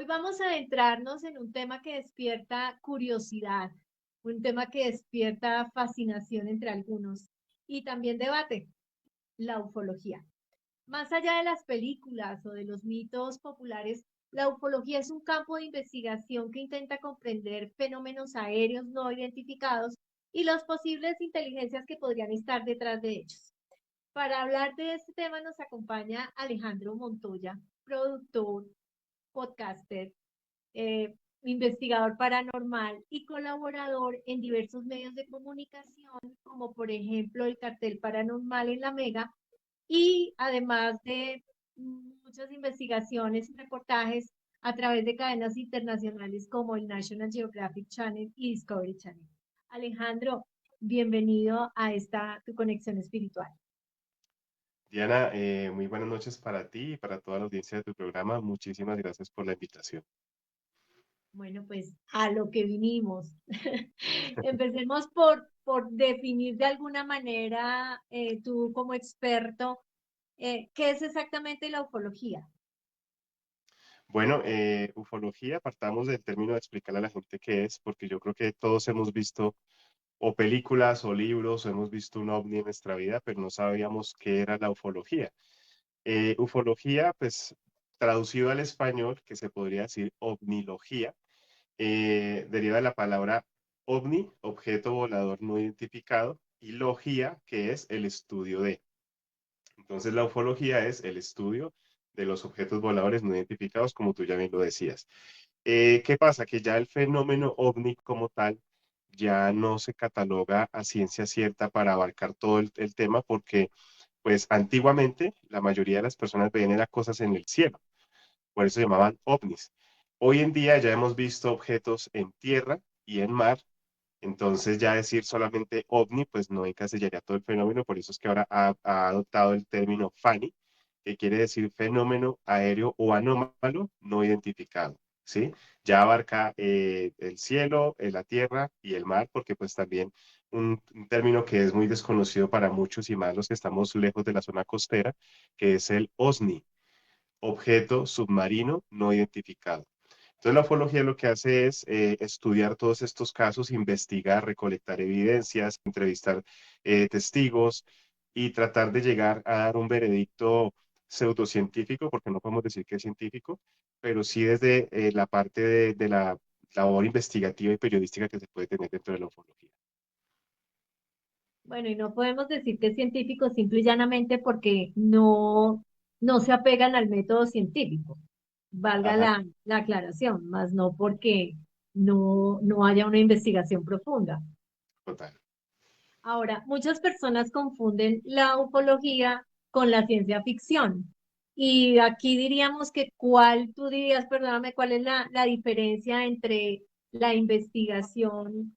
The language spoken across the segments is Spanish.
vamos a adentrarnos en un tema que despierta curiosidad, un tema que despierta fascinación entre algunos y también debate, la ufología. Más allá de las películas o de los mitos populares, la ufología es un campo de investigación que intenta comprender fenómenos aéreos no identificados y las posibles inteligencias que podrían estar detrás de ellos. Para hablar de este tema nos acompaña Alejandro Montoya, productor, podcaster, investigador paranormal y colaborador en diversos medios de comunicación, como por ejemplo el Cartel Paranormal en la Mega, y además de muchas investigaciones y reportajes a través de cadenas internacionales como el National Geographic Channel y Discovery Channel. Alejandro, bienvenido a esta tu conexión espiritual. Diana, muy buenas noches para ti y para toda la audiencia de tu programa. Muchísimas gracias por la invitación. Bueno, pues a lo que vinimos. Empecemos por definir de alguna manera, tú como experto, ¿qué es exactamente la ufología? Bueno, ufología, partamos del término de explicarle a la gente qué es, porque yo creo que todos hemos visto o películas o libros o hemos visto un ovni en nuestra vida, pero no sabíamos qué era la ufología. Ufología, pues traducido al español, que se podría decir ovnilogía, deriva de la palabra ovni, objeto volador no identificado, y logía, que es el estudio de. Entonces, la ufología es el estudio de los objetos voladores no identificados, como tú ya bien lo decías. ¿Qué pasa? Que ya el fenómeno ovni como tal ya no se cataloga a ciencia cierta para abarcar todo el tema, porque pues antiguamente la mayoría de las personas veían era cosas en el cielo, por eso se llamaban ovnis. Hoy en día ya hemos visto objetos en tierra y en mar, entonces ya decir solamente ovni, pues no encasillaría todo el fenómeno, por eso es que ahora ha adoptado el término FANI, que quiere decir fenómeno aéreo o anómalo no identificado, ¿sí? Ya abarca el cielo, la tierra y el mar, porque pues también un término que es muy desconocido para muchos y más los que estamos lejos de la zona costera, que es el OSNI, objeto submarino no identificado. Entonces la ufología lo que hace es estudiar todos estos casos, investigar, recolectar evidencias, entrevistar testigos y tratar de llegar a dar un veredicto pseudocientífico, porque no podemos decir que es científico, pero sí desde la parte de la labor investigativa y periodística que se puede tener dentro de la ufología. Bueno, y no podemos decir que es científico simple y llanamente porque no se apegan al método científico, valga Ajá, la aclaración, más no porque no haya una investigación profunda. total. Ahora, muchas personas confunden la ufología con la ciencia ficción. Y aquí diríamos que tú dirías, perdóname, cuál es la diferencia entre la investigación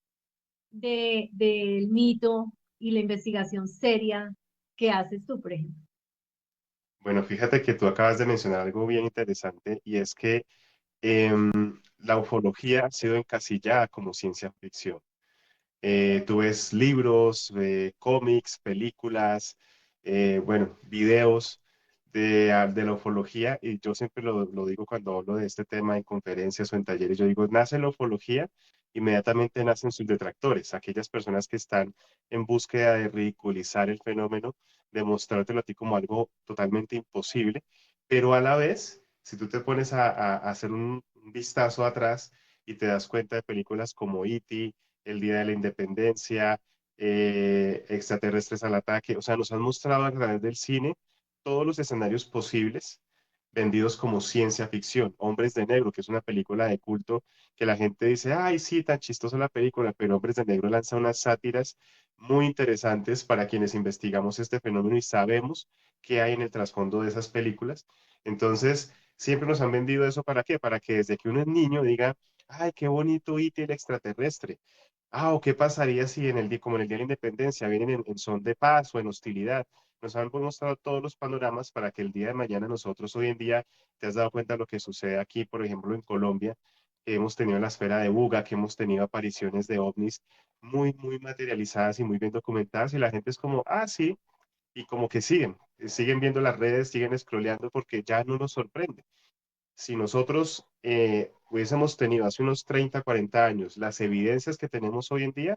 del mito y la investigación seria que haces tú, por ejemplo. Bueno, fíjate que tú acabas de mencionar algo bien interesante y es que la ufología ha sido encasillada como ciencia ficción. Tú ves libros, cómics, películas, bueno, videos de la ufología y yo siempre lo digo cuando hablo de este tema en conferencias o en talleres, yo digo, nace la ufología, inmediatamente nacen sus detractores, aquellas personas que están en búsqueda de ridiculizar el fenómeno, de mostrártelo a ti como algo totalmente imposible, pero a la vez, si tú te pones a hacer un vistazo atrás y te das cuenta de películas como E.T., el Día de la Independencia, extraterrestres al ataque. O sea, nos han mostrado a través del cine todos los escenarios posibles vendidos como ciencia ficción. Hombres de Negro, que es una película de culto que la gente dice, ay, sí, tan chistosa la película, pero Hombres de Negro lanza unas sátiras muy interesantes para quienes investigamos este fenómeno y sabemos qué hay en el trasfondo de esas películas. Entonces, siempre nos han vendido eso para qué? Para que desde que uno es niño diga, ay, qué bonito E.T. el extraterrestre. Ah, o qué pasaría si en el día, como en el Día de la Independencia, vienen en son de paz o en hostilidad. Nos han mostrado todos los panoramas para que el día de mañana nosotros hoy en día, te has dado cuenta de lo que sucede aquí, por ejemplo, en Colombia, que hemos tenido la esfera de Buga, que hemos tenido apariciones de ovnis muy, muy materializadas y muy bien documentadas, y la gente es como, ah, sí, y como que siguen viendo las redes, siguen scrolleando porque ya no nos sorprende. si nosotros hubiésemos tenido hace unos 30, 40 años las evidencias que tenemos hoy en día,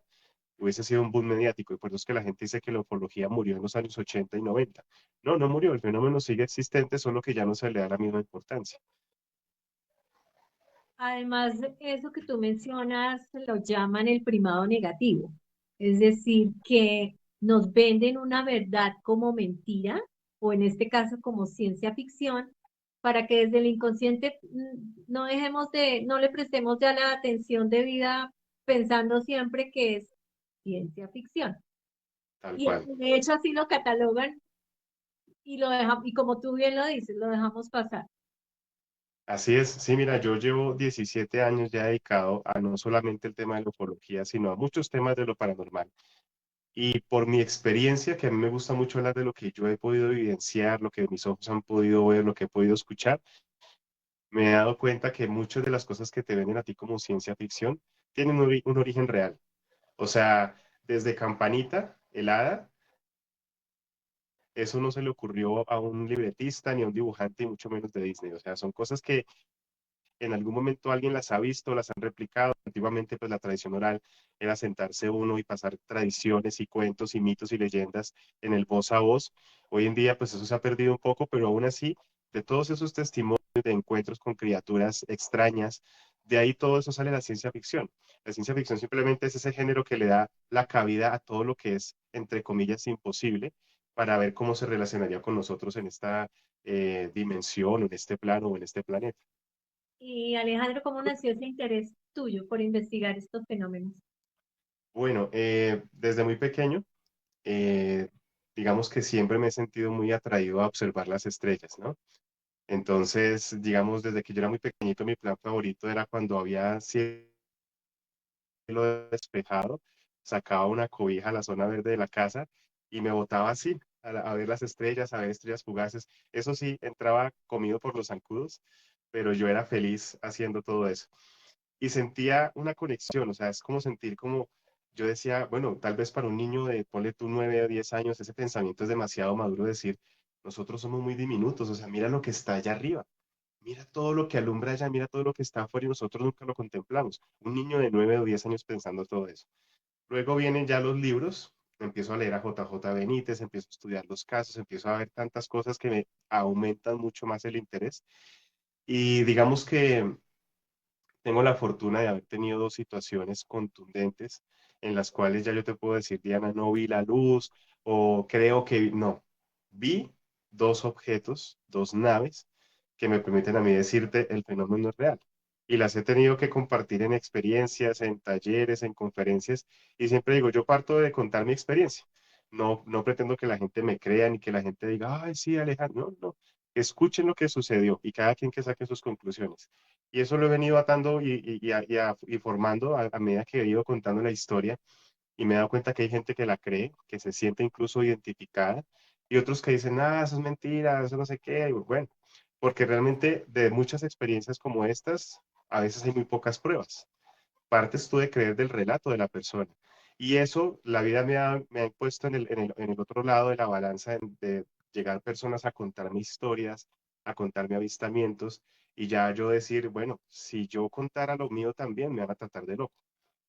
hubiese sido un boom mediático. Y por eso es que la gente dice que la ufología murió en los años 80 y 90. No, no murió, el fenómeno sigue existente, solo que ya no se le da la misma importancia. Además, eso que tú mencionas lo llaman el primado negativo, es decir, que nos venden una verdad como mentira, o en este caso como ciencia ficción, para que desde el inconsciente no dejemos no le prestemos ya la atención debida pensando siempre que es ciencia ficción. Tal Y cual. de hecho así lo catalogan y lo dejamos, y como tú bien lo dices, lo dejamos pasar. Así es, sí, mira, yo llevo 17 años ya dedicado a no solamente el tema de la ufología, sino a muchos temas de lo paranormal. Y por mi experiencia, que a mí me gusta mucho hablar de lo que yo he podido evidenciar, lo que mis ojos han podido ver, lo que he podido escuchar, me he dado cuenta que muchas de las cosas que te venden a ti como ciencia ficción tienen un origen real. O sea, desde Campanita, el hada, eso no se le ocurrió a un libretista ni a un dibujante, y mucho menos de Disney. O sea, son cosas que en algún momento alguien las ha visto, las han replicado. Antiguamente, pues la tradición oral era sentarse uno y pasar tradiciones y cuentos y mitos y leyendas en el voz a voz. Hoy en día, pues eso se ha perdido un poco, pero aún así, de todos esos testimonios de encuentros con criaturas extrañas, de ahí todo eso sale la ciencia ficción. La ciencia ficción simplemente es ese género que le da la cabida a todo lo que es, entre comillas, imposible, para ver cómo se relacionaría con nosotros en esta dimensión, en este plano o en este planeta. Y Alejandro, ¿cómo nació ese interés tuyo por investigar estos fenómenos? Bueno, desde muy pequeño, eh, digamos que siempre me he sentido muy atraído a observar las estrellas, ¿no? Entonces, digamos, desde que yo era muy pequeñito, mi plan favorito era cuando había cielo despejado, sacaba una cobija a la zona verde de la casa y me botaba así, a ver las estrellas, a ver estrellas fugaces. Eso sí, entraba comido por los zancudos, pero yo era feliz haciendo todo eso. Y sentía una conexión, o sea, es como sentir como, yo decía, bueno, tal vez para un niño de, ponle tú 9 o 10 años, ese pensamiento es demasiado maduro, decir, nosotros somos muy diminutos, o sea, mira lo que está allá arriba, mira todo lo que alumbra allá, mira todo lo que está afuera y nosotros nunca lo contemplamos. Un niño de 9 o 10 años pensando todo eso. Luego vienen ya los libros, empiezo a leer a JJ Benítez, empiezo a estudiar los casos, empiezo a ver tantas cosas que me aumentan mucho más el interés. Y digamos que tengo la fortuna de haber tenido dos situaciones contundentes en las cuales ya yo te puedo decir, Diana, no vi la luz o creo que no. Vi dos objetos, dos naves que me permiten a mí decirte el fenómeno es real. Y las he tenido que compartir en experiencias, en talleres, en conferencias. Y siempre digo, yo parto de contar mi experiencia. No, no pretendo que la gente me crea ni que la gente diga, ay, sí, Alejandro. No, no. Escuchen lo que sucedió y cada quien que saque sus conclusiones. Y eso lo he venido atando y formando a medida que he ido contando la historia y me he dado cuenta que hay gente que la cree, que se siente incluso identificada y otros que dicen, ah, eso es mentira, eso no sé qué. Y bueno, porque realmente de muchas experiencias como estas, a veces hay muy pocas pruebas. Partes tú de creer del relato de la persona. Y eso, la vida me ha puesto en el otro lado de la balanza de llegar personas a contarme historias, a contarme avistamientos, y ya yo decir, bueno, si yo contara lo mío también, me van a tratar de loco.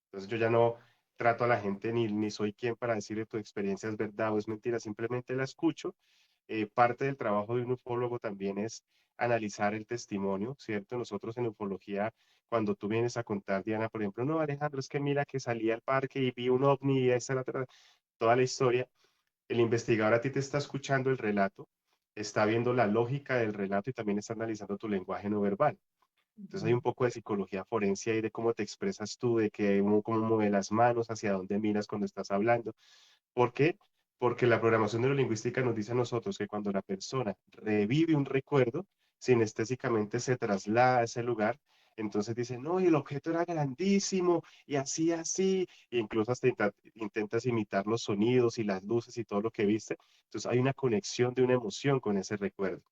Entonces yo ya no trato a la gente ni soy quien para decirle tu experiencia es verdad o es mentira, simplemente la escucho. Parte del trabajo de un ufólogo también es analizar el testimonio, ¿cierto? Nosotros en ufología, cuando tú vienes a contar, Diana, por ejemplo, no, Alejandro, es que mira que salí al parque y vi un ovni y esa era toda la historia, el investigador a ti te está escuchando el relato, está viendo la lógica del relato y también está analizando tu lenguaje no verbal. Entonces hay un poco de psicología forense ahí de cómo te expresas tú, de que uno cómo mueve las manos, hacia dónde miras cuando estás hablando. ¿Por qué? Porque la programación neurolingüística nos dice a nosotros que cuando la persona revive un recuerdo, sinestésicamente se traslada a ese lugar, entonces dice, no, y el objeto era grandísimo, y así, así, e incluso hasta intentas imitar los sonidos y las luces y todo lo que viste. Entonces hay una conexión de una emoción con ese recuerdo.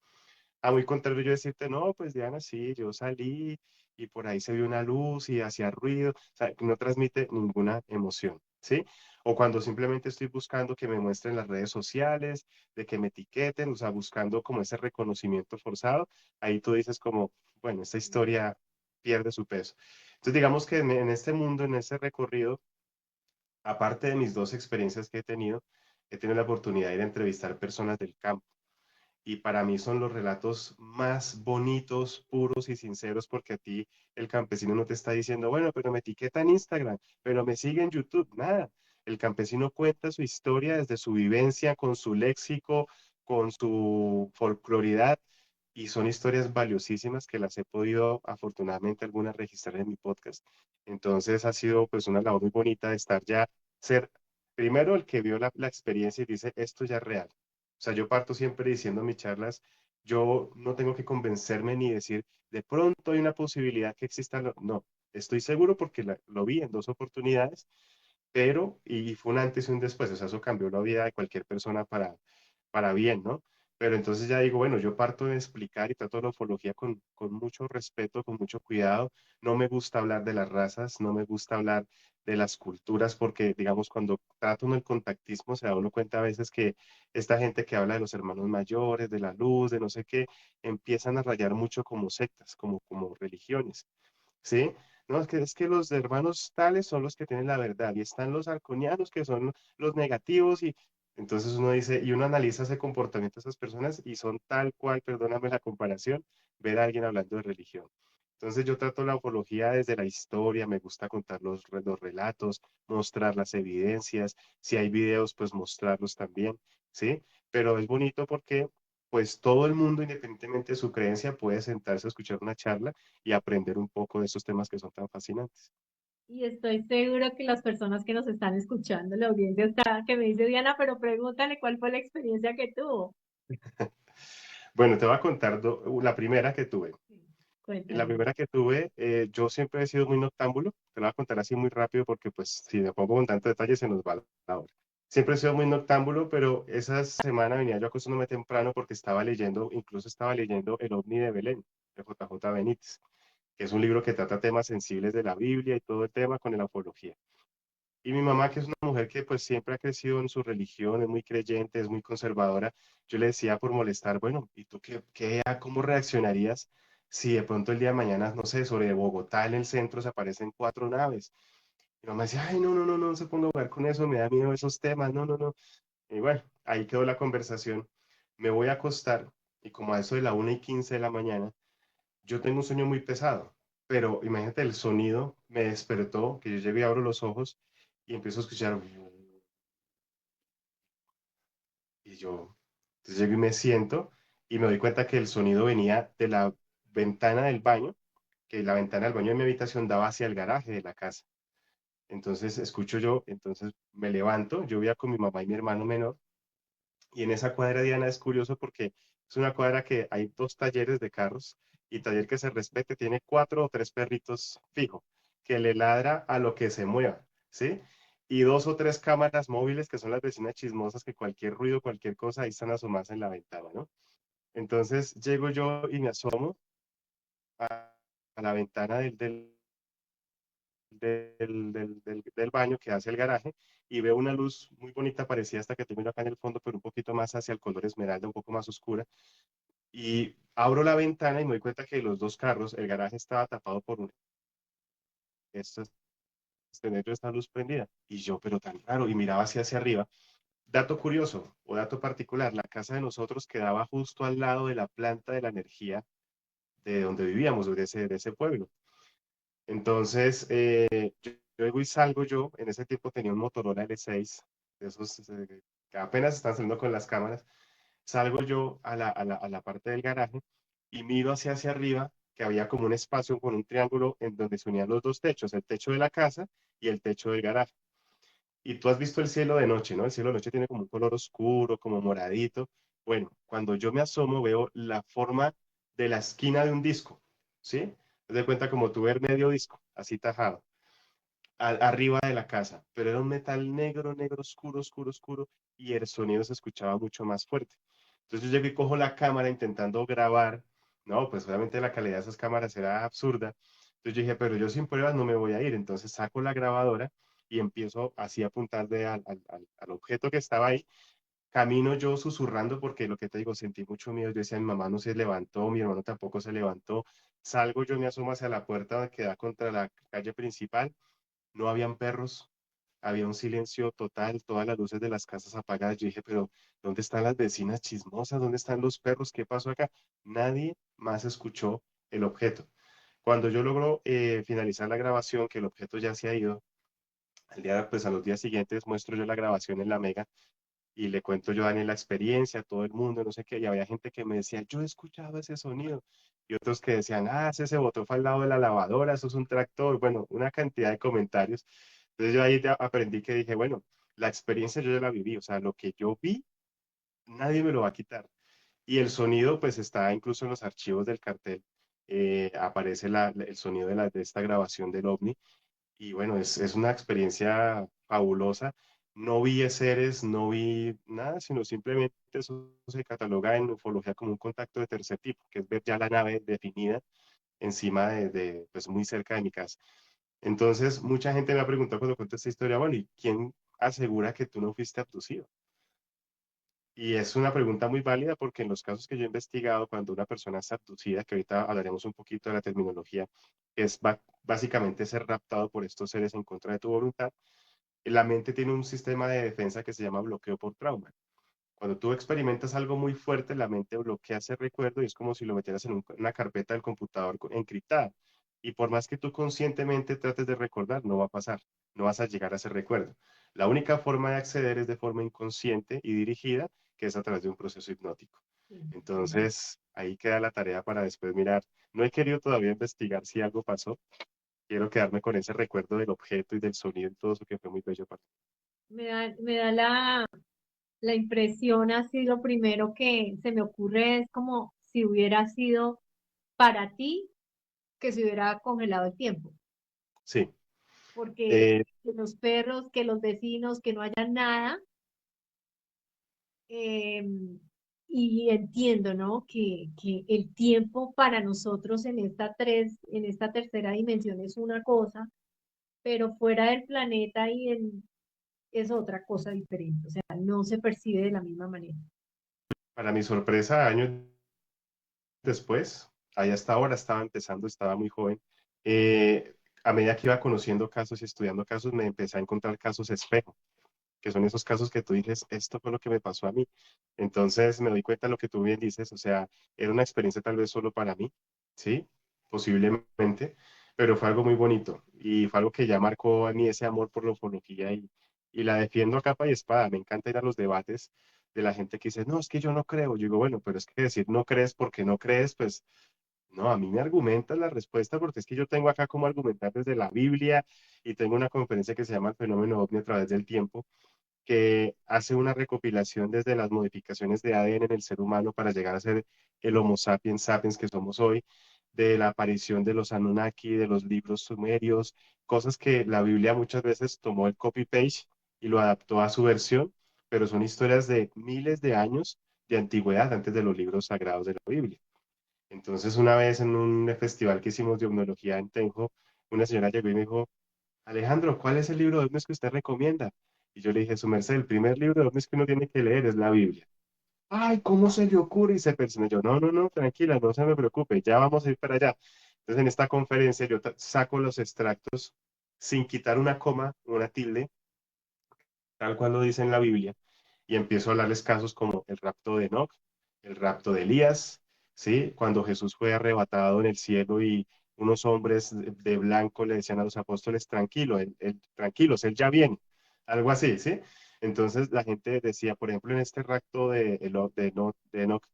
A muy contrario yo decirte, no, pues Diana, sí, yo salí y por ahí se vio una luz y hacía ruido, o sea, no transmite ninguna emoción. ¿sí? O cuando simplemente estoy buscando que me muestren las redes sociales, de que me etiqueten, o sea, buscando como ese reconocimiento forzado, ahí tú dices como, bueno, esta historia pierde su peso. Entonces, digamos que en este mundo, en ese recorrido, aparte de mis dos experiencias que he tenido la oportunidad de ir a entrevistar personas del campo y para mí son los relatos más bonitos, puros y sinceros, porque a ti el campesino no te está diciendo, bueno, pero me etiqueta en Instagram, pero me sigue en YouTube, nada. El campesino cuenta su historia desde su vivencia, con su léxico, con su folcloridad, y son historias valiosísimas que las he podido, afortunadamente, algunas registrar en mi podcast. Entonces ha sido pues una labor muy bonita de estar ya, ser primero el que vio la experiencia y dice, esto ya es real. O sea, yo parto siempre diciendo en mis charlas, yo no tengo que convencerme ni decir, de pronto hay una posibilidad que exista. No, estoy seguro porque lo vi en dos oportunidades, pero, y fue un antes y un después, o sea, eso cambió la vida de cualquier persona para bien, ¿no? Pero entonces ya digo, bueno, yo parto de explicar y trato la ufología con mucho respeto, con mucho cuidado. No me gusta hablar de las razas, no me gusta hablar de las culturas, porque, digamos, cuando trato uno el contactismo, se da uno cuenta a veces que esta gente que habla de los hermanos mayores, de la luz, de no sé qué, empiezan a rayar mucho como sectas, como religiones. ¿Sí? No, es que los hermanos tales son los que tienen la verdad y están los arconianos que son los negativos y entonces uno dice, y uno analiza ese comportamiento de esas personas y son tal cual, perdóname la comparación, ver a alguien hablando de religión. Entonces yo trato la ufología desde la historia, me gusta contar los relatos, mostrar las evidencias, si hay videos, pues mostrarlos también, ¿sí? Pero es bonito porque pues todo el mundo, independientemente de su creencia, puede sentarse a escuchar una charla y aprender un poco de esos temas que son tan fascinantes. Y estoy seguro que las personas que nos están escuchando, la audiencia está, que me dice Diana, pero pregúntale cuál fue la experiencia que tuvo. Bueno, te voy a contar la primera que tuve. Sí. La Cuéntame. primera que tuve, yo siempre he sido muy noctámbulo. Te lo voy a contar así muy rápido porque pues si me pongo con tanto detalle se nos va la hora. Siempre he sido muy noctámbulo, pero esa semana venía yo acostándome temprano porque estaba leyendo, incluso estaba leyendo El OVNI de Belén, de JJ Benítez, que es un libro que trata temas sensibles de la Biblia y todo el tema con la ufología. Y mi mamá, que es una mujer que pues siempre ha crecido en su religión, es muy creyente, es muy conservadora, yo le decía por molestar, bueno, ¿y tú cómo reaccionarías si de pronto el día de mañana, no sé, sobre Bogotá en el centro se aparecen cuatro naves? Y mi mamá decía, ay, no, no, no, no se ponga a jugar con eso, me da miedo esos temas, no, no, no. Y bueno, ahí quedó la conversación. Me voy a acostar y como a eso de la 1:15 de la mañana, yo tengo un sueño muy pesado, pero imagínate el sonido me despertó, que yo llego y abro los ojos y empiezo a escuchar y yo entonces llego y me siento y me doy cuenta que el sonido venía de la ventana del baño, que la ventana del baño de mi habitación daba hacia el garaje de la casa. Entonces escucho yo, entonces me levanto, yo vivía con mi mamá y mi hermano menor. Y en esa cuadra, Diana, es curioso porque es una cuadra que hay dos talleres de carros y taller que se respete tiene cuatro o tres perritos fijo, que le ladra a lo que se mueva, ¿sí? Y dos o tres cámaras móviles que son las vecinas chismosas que cualquier ruido, cualquier cosa, ahí están asomadas en la ventana, ¿no? Entonces llego yo y me asomo a la ventana del baño que hace el garaje y veo una luz muy bonita, parecida hasta que tengo acá en el fondo, pero un poquito más hacia el color esmeralda, un poco más oscura. Y abro la ventana y me doy cuenta que los dos carros, el garaje estaba tapado por esto tener esta luz prendida. Y yo, pero tan raro, y miraba hacia arriba. Dato curioso o dato particular, la casa de nosotros quedaba justo al lado de la planta de la energía de donde vivíamos, de ese pueblo. Entonces, yo luego y salgo yo, en ese tiempo tenía un Motorola L6, de esos que apenas están saliendo con las cámaras, salgo yo a la parte del garaje y miro hacia arriba, que había como un espacio con un triángulo en donde se unían los dos techos, el techo de la casa y el techo del garaje. Y tú has visto el cielo de noche, ¿no? El cielo de noche tiene como un color oscuro, como moradito. Bueno, cuando yo me asomo veo la forma de la esquina de un disco, ¿sí? Te das cuenta como tú ver medio disco, así tajado, arriba de la casa, pero era un metal negro, negro, oscuro, oscuro, oscuro, y el sonido se escuchaba mucho más fuerte. Entonces yo llego y cojo la cámara intentando grabar, no, pues obviamente la calidad de esas cámaras era absurda. Entonces yo dije, pero yo sin pruebas no me voy a ir, entonces saco la grabadora y empiezo así a apuntarle al objeto que estaba ahí. Camino yo susurrando porque lo que te digo, sentí mucho miedo. Yo decía, mi mamá no se levantó, mi hermano tampoco se levantó. Salgo, yo me asomo hacia la puerta que da contra la calle principal. No habían perros, había un silencio total, todas las luces de las casas apagadas. Yo dije, pero ¿dónde están las vecinas chismosas? ¿Dónde están los perros? ¿Qué pasó acá? Nadie más escuchó el objeto. Cuando yo logro finalizar la grabación, que el objeto ya se ha ido, pues a los días siguientes muestro yo la grabación en la Mega y le cuento yo a Daniel la experiencia, a todo el mundo, no sé qué, y había gente que me decía, yo he escuchado ese sonido, y otros que decían, ah, ese se botó fue al lado de la lavadora, eso es un tractor, bueno, una cantidad de comentarios. Entonces yo ahí ya aprendí que dije, bueno, la experiencia yo ya la viví, o sea, lo que yo vi, nadie me lo va a quitar. Y el sonido, pues está incluso en los archivos del cartel, aparece el sonido de esta grabación del OVNI, y bueno, es una experiencia fabulosa. No vi seres, no vi nada, sino simplemente eso se cataloga en ufología como un contacto de tercer tipo, que es ver ya la nave definida encima pues muy cerca de mi casa. Entonces, mucha gente me ha preguntado cuando cuento esta historia, bueno, ¿y quién asegura que tú no fuiste abducido? Y es una pregunta muy válida porque en los casos que yo he investigado, cuando una persona es abducida, que ahorita hablaremos un poquito de la terminología, es básicamente ser raptado por estos seres en contra de tu voluntad, la mente tiene un sistema de defensa que se llama bloqueo por trauma. Cuando tú experimentas algo muy fuerte, la mente bloquea ese recuerdo y es como si lo metieras en una carpeta del computador encriptada. Y por más que tú conscientemente trates de recordar, no va a pasar, no vas a llegar a ese recuerdo. La única forma de acceder es de forma inconsciente y dirigida, que es a través de un proceso hipnótico. Entonces, ahí queda la tarea para después mirar. No he querido todavía investigar si algo pasó. Quiero quedarme con ese recuerdo del objeto y del sonido y todo eso que fue muy bello para mí. Me da la impresión, así lo primero que se me ocurre es como si hubiera sido para ti que se hubiera congelado el tiempo, Sí. porque Eh, que los perros, que los vecinos, que no haya nada, eh, y entiendo, ¿no? Que el tiempo para nosotros en esta tercera dimensión es una cosa, pero fuera del planeta es otra cosa diferente, o sea, no se percibe de la misma manera. para mi sorpresa, años después, ahí hasta ahora estaba empezando, estaba muy joven. A medida que iba conociendo casos y estudiando casos, me empecé a encontrar casos espejo, que son esos casos que tú dices, esto fue lo que me pasó a mí. Entonces me doy cuenta de lo que tú bien dices, o sea, era una experiencia tal vez solo para mí, ¿sí? Posiblemente, pero fue algo muy bonito y fue algo que ya marcó a mí ese amor por la ufología y la defiendo a capa y espada. Me encanta ir a los debates de la gente que dice, no, es que yo no creo. Yo digo, bueno, pero es que decir no crees porque no crees, pues no, a mí me argumentas la respuesta porque es que yo tengo acá como argumentar desde la Biblia y tengo una conferencia que se llama El fenómeno ovni a través del tiempo que hace una recopilación desde las modificaciones de ADN en el ser humano para llegar a ser el Homo sapiens sapiens que somos hoy, de la aparición de los Anunnaki, de los libros sumerios, cosas que la Biblia muchas veces tomó el copy-paste y lo adaptó a su versión, pero son historias de miles de años de antigüedad antes de los libros sagrados de la Biblia. Entonces, una vez en un festival que hicimos de omnología en Tenjo, una señora llegó y me dijo, Alejandro, ¿cuál es el libro de ovnis que usted recomienda? Y yo le dije, su merced, el primer libro de ovnis que uno tiene que leer es la Biblia. Ay, ¿cómo se le ocurre? Y se persina. Yo, no, no, no, tranquila, no se me preocupe, ya vamos a ir para allá. Entonces, en esta conferencia yo saco los extractos sin quitar una coma, una tilde, tal cual lo dice en la Biblia, y empiezo a hablarles casos como el rapto de Enoch, el rapto de Elías, ¿sí? Cuando Jesús fue arrebatado en el cielo y unos hombres de blanco le decían a los apóstoles, tranquilo, tranquilos, él ya viene, algo así, ¿sí? Entonces la gente decía, por ejemplo, en este rapto de Enoch,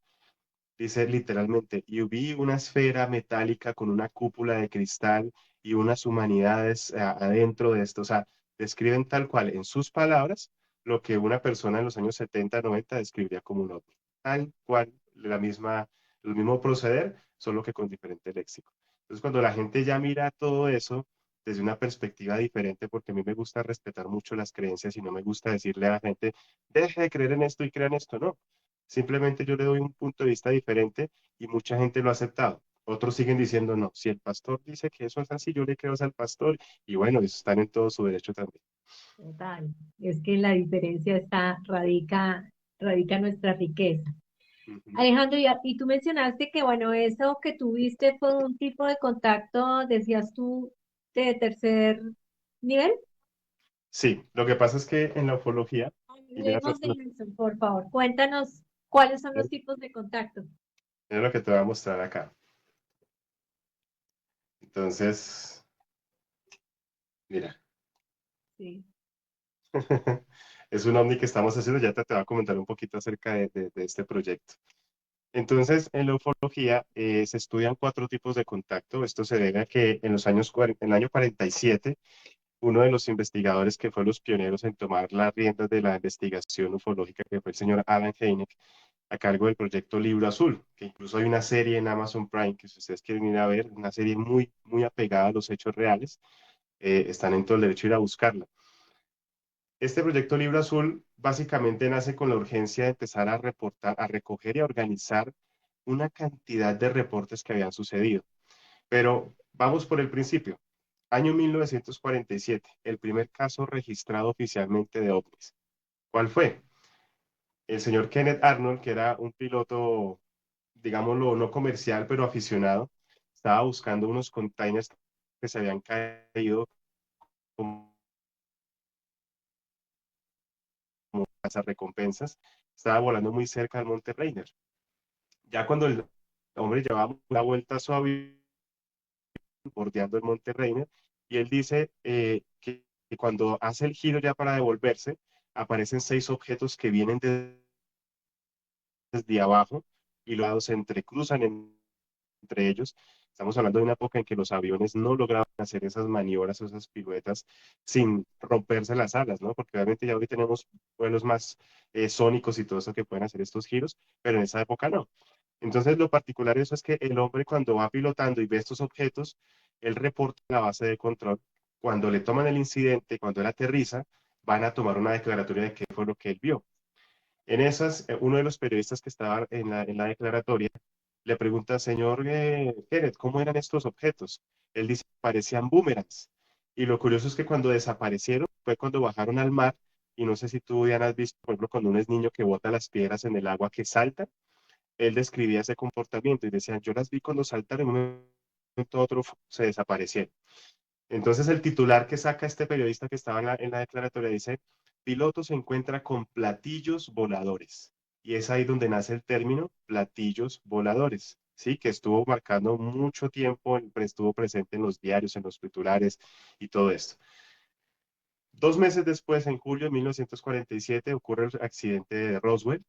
dice literalmente, y vi una esfera metálica con una cúpula de cristal y unas humanidades adentro de esto. O sea, describen tal cual en sus palabras lo que una persona en los años 70, 90 describiría como un ovni. Tal cual, el mismo proceder, solo que con diferente léxico. Entonces, cuando la gente ya mira todo eso desde una perspectiva diferente, porque a mí me gusta respetar mucho las creencias y no me gusta decirle a la gente, deje de creer en esto y crean esto, no. Simplemente yo le doy un punto de vista diferente y mucha gente lo ha aceptado. Otros siguen diciendo, no, si el pastor dice que eso es así, yo le creo al pastor y bueno, están en todo su derecho también. Total. Es que la diferencia radica nuestra riqueza. Ujú. Alejandro, y tú mencionaste que, bueno, eso que tuviste fue un tipo de contacto, decías tú, de tercer nivel. Sí, lo que pasa es que en la ufología, y mira, Hablemos de eso, por favor. Cuéntanos cuáles son los tipos de contacto. mira lo que te voy a mostrar acá. Entonces, mira, Sí. es un ovni que estamos haciendo, ya te voy a comentar un poquito acerca de este proyecto. Entonces, en la ufología se estudian cuatro tipos de contacto. Esto se debe a que en los años, en el año 47, uno de los investigadores que fue los pioneros en tomar las riendas de la investigación ufológica, que fue el señor Alan Hynek, a cargo del proyecto Libro Azul, que incluso hay una serie en Amazon Prime que si ustedes quieren ir a ver, una serie muy, muy apegada a los hechos reales, están en todo el derecho de ir a buscarla. Este proyecto Libro Azul básicamente nace con la urgencia de empezar a reportar, a recoger y a organizar una cantidad de reportes que habían sucedido. Pero vamos por el principio. Año 1947, el primer caso registrado oficialmente de ovnis. ¿Cuál fue? El señor Kenneth Arnold, que era un piloto, digámoslo, no comercial, pero aficionado, estaba buscando unos containers que se habían caído como recompensas. Estaba volando muy cerca del Monte Rainier. Ya cuando el hombre llevaba una vuelta a su avión, bordeando el Monte Rainier, y él dice que cuando hace el giro ya para devolverse, aparecen seis objetos que vienen desde abajo y luego se entrecruzan entre ellos. Estamos hablando de una época en que los aviones no lograban hacer esas maniobras o esas piruetas sin romperse las alas, ¿no? Porque obviamente ya hoy tenemos vuelos más sónicos y todo eso que pueden hacer estos giros, pero en esa época no. Entonces, lo particular de eso es que el hombre cuando va pilotando y ve estos objetos, él reporta en la base de control. Cuando le toman el incidente, cuando él aterriza, van a tomar una declaratoria de qué fue lo que él vio. En esas, uno de los periodistas que estaba en la declaratoria le pregunta, señor Kenneth, ¿cómo eran estos objetos? Él dice, parecían boomerangs. Y lo curioso es que cuando desaparecieron fue cuando bajaron al mar, y no sé si tú, Diana, has visto, por ejemplo, cuando uno es niño que bota las piedras en el agua que salta, él describía ese comportamiento y decía, yo las vi cuando saltaron, en un momento a otro se desaparecieron. Entonces el titular que saca este periodista que estaba en la declaratoria dice, piloto se encuentra con platillos voladores. Y es ahí donde nace el término platillos voladores, ¿sí? Que estuvo marcando mucho tiempo, estuvo presente en los diarios, en los titulares y todo esto. 2 meses después, en julio de 1947, ocurre el accidente de Roswell,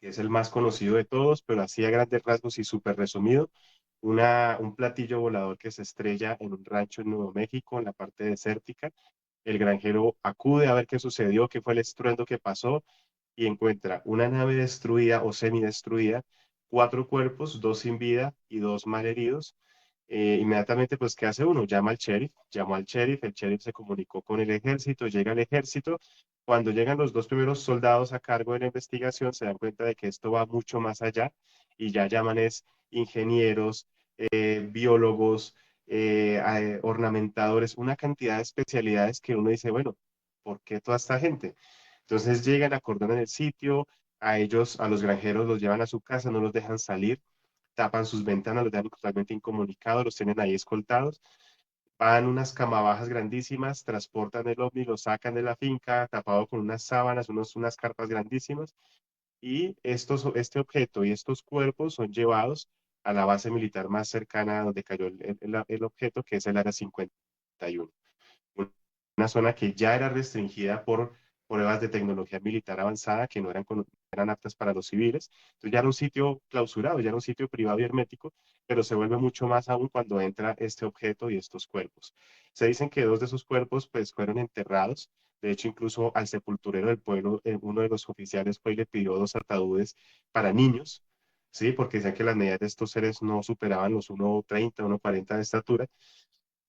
que es el más conocido de todos, pero así a grandes rasgos y súper resumido, un platillo volador que se estrella en un rancho en Nuevo México, en la parte desértica. El granjero acude a ver qué sucedió, qué fue el estruendo que pasó, y encuentra una nave destruida o semidestruida, cuatro cuerpos, dos sin vida y dos malheridos. Inmediatamente, pues, ¿qué hace uno? Llama al sheriff, llamó al sheriff, el sheriff se comunicó con el ejército, llega el ejército. Cuando llegan los dos primeros soldados a cargo de la investigación, se dan cuenta de que esto va mucho más allá y ya llaman es ingenieros, biólogos, ornamentadores, una cantidad de especialidades que uno dice, bueno, ¿por qué toda esta gente? Entonces llegan, acordonan el sitio, a ellos, a los granjeros los llevan a su casa, no los dejan salir, tapan sus ventanas, los dejan totalmente incomunicados, los tienen ahí escoltados, van unas camabajas grandísimas, transportan el ovni, lo sacan de la finca, tapado con unas sábanas, unas carpas grandísimas, y este objeto y estos cuerpos son llevados a la base militar más cercana a donde cayó el objeto, que es el Área 51, una zona que ya era restringida por pruebas de tecnología militar avanzada que no eran aptas para los civiles. Entonces ya era un sitio clausurado, ya era un sitio privado y hermético, pero se vuelve mucho más aún cuando entra este objeto y estos cuerpos. Se dicen que dos de esos cuerpos pues fueron enterrados. De hecho, incluso al sepulturero del pueblo, uno de los oficiales fue y le pidió dos ataúdes para niños, ¿sí? Porque decían que las medidas de estos seres no superaban los 1,30, 1,40 de estatura,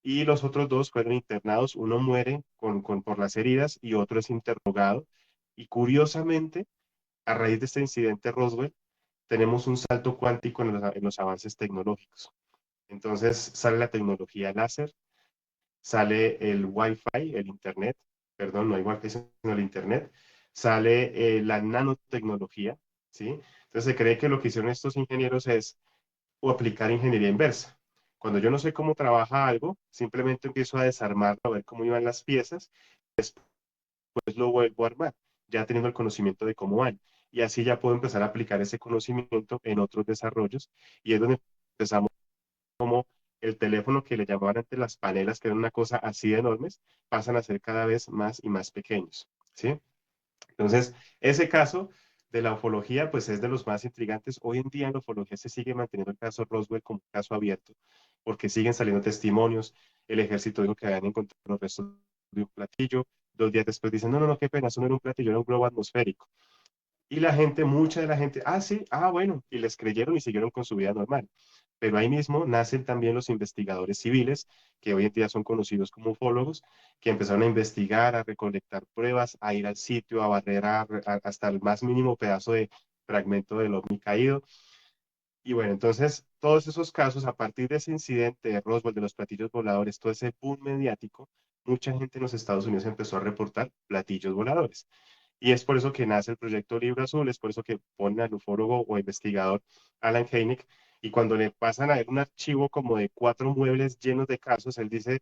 y los otros dos fueron internados. Uno muere por las heridas y otro es interrogado. Y curiosamente, a raíz de este incidente Roswell, tenemos un salto cuántico en los avances tecnológicos. Entonces sale la tecnología láser, sale el Wi-Fi, el Internet, perdón, no hay Wi-Fi, sino el Internet, sale la nanotecnología, ¿sí? Entonces se cree que lo que hicieron estos ingenieros es o aplicar ingeniería inversa. Cuando yo no sé cómo trabaja algo, simplemente empiezo a desarmarlo, a ver cómo iban las piezas, pues lo vuelvo a armar, ya teniendo el conocimiento de cómo van. Y así ya puedo empezar a aplicar ese conocimiento en otros desarrollos y es donde empezamos como el teléfono que le llamaban antes las panelas, que eran una cosa así de enormes, pasan a ser cada vez más y más pequeños, ¿sí? Entonces, ese caso de la ufología, pues es de los más intrigantes. Hoy en día en la ufología se sigue manteniendo el caso Roswell como un caso abierto, porque siguen saliendo testimonios. El ejército dijo que habían encontrado los restos de un platillo. 2 días después dicen, no, no, no, qué pena, eso no era un platillo, era un globo atmosférico. Y la gente, mucha de la gente, ah, sí, ah, bueno, y les creyeron y siguieron con su vida normal. Pero ahí mismo nacen también los investigadores civiles, que hoy en día son conocidos como ufólogos, que empezaron a investigar, a recolectar pruebas, a ir al sitio, a barrer hasta el más mínimo pedazo de fragmento del ovni caído. Y bueno, entonces todos esos casos, a partir de ese incidente de Roswell, de los platillos voladores, todo ese boom mediático, mucha gente en los Estados Unidos empezó a reportar platillos voladores. Y es por eso que nace el proyecto Libro Azul, es por eso que ponen al ufólogo o investigador Alan Hynek, y cuando le pasan a ver un archivo como de 4 muebles llenos de casos, él dice,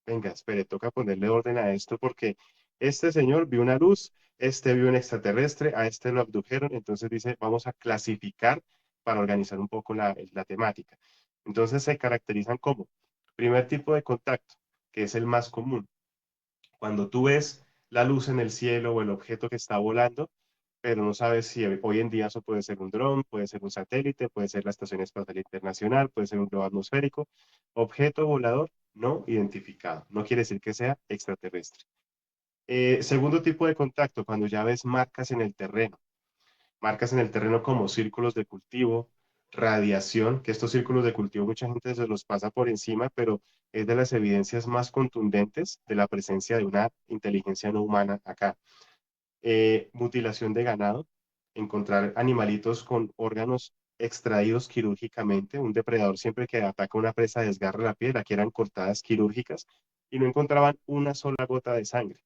venga, espere, toca ponerle orden a esto porque este señor vio una luz, este vio un extraterrestre, a este lo abdujeron, entonces dice, vamos a clasificar para organizar un poco la temática. Entonces se caracterizan como, primer tipo de contacto, que es el más común, cuando tú ves la luz en el cielo o el objeto que está volando, pero no sabes si hoy en día eso puede ser un dron, puede ser un satélite, puede ser la Estación Espacial Internacional, puede ser un globo atmosférico, objeto volador no identificado. No quiere decir que sea extraterrestre. Segundo tipo de contacto, cuando ya ves marcas en el terreno como círculos de cultivo, radiación, que estos círculos de cultivo mucha gente se los pasa por encima, pero es de las evidencias más contundentes de la presencia de una inteligencia no humana acá. Mutilación de ganado, encontrar animalitos con órganos extraídos quirúrgicamente, un depredador siempre que ataca una presa desgarra la piel, aquí eran cortadas quirúrgicas y no encontraban una sola gota de sangre.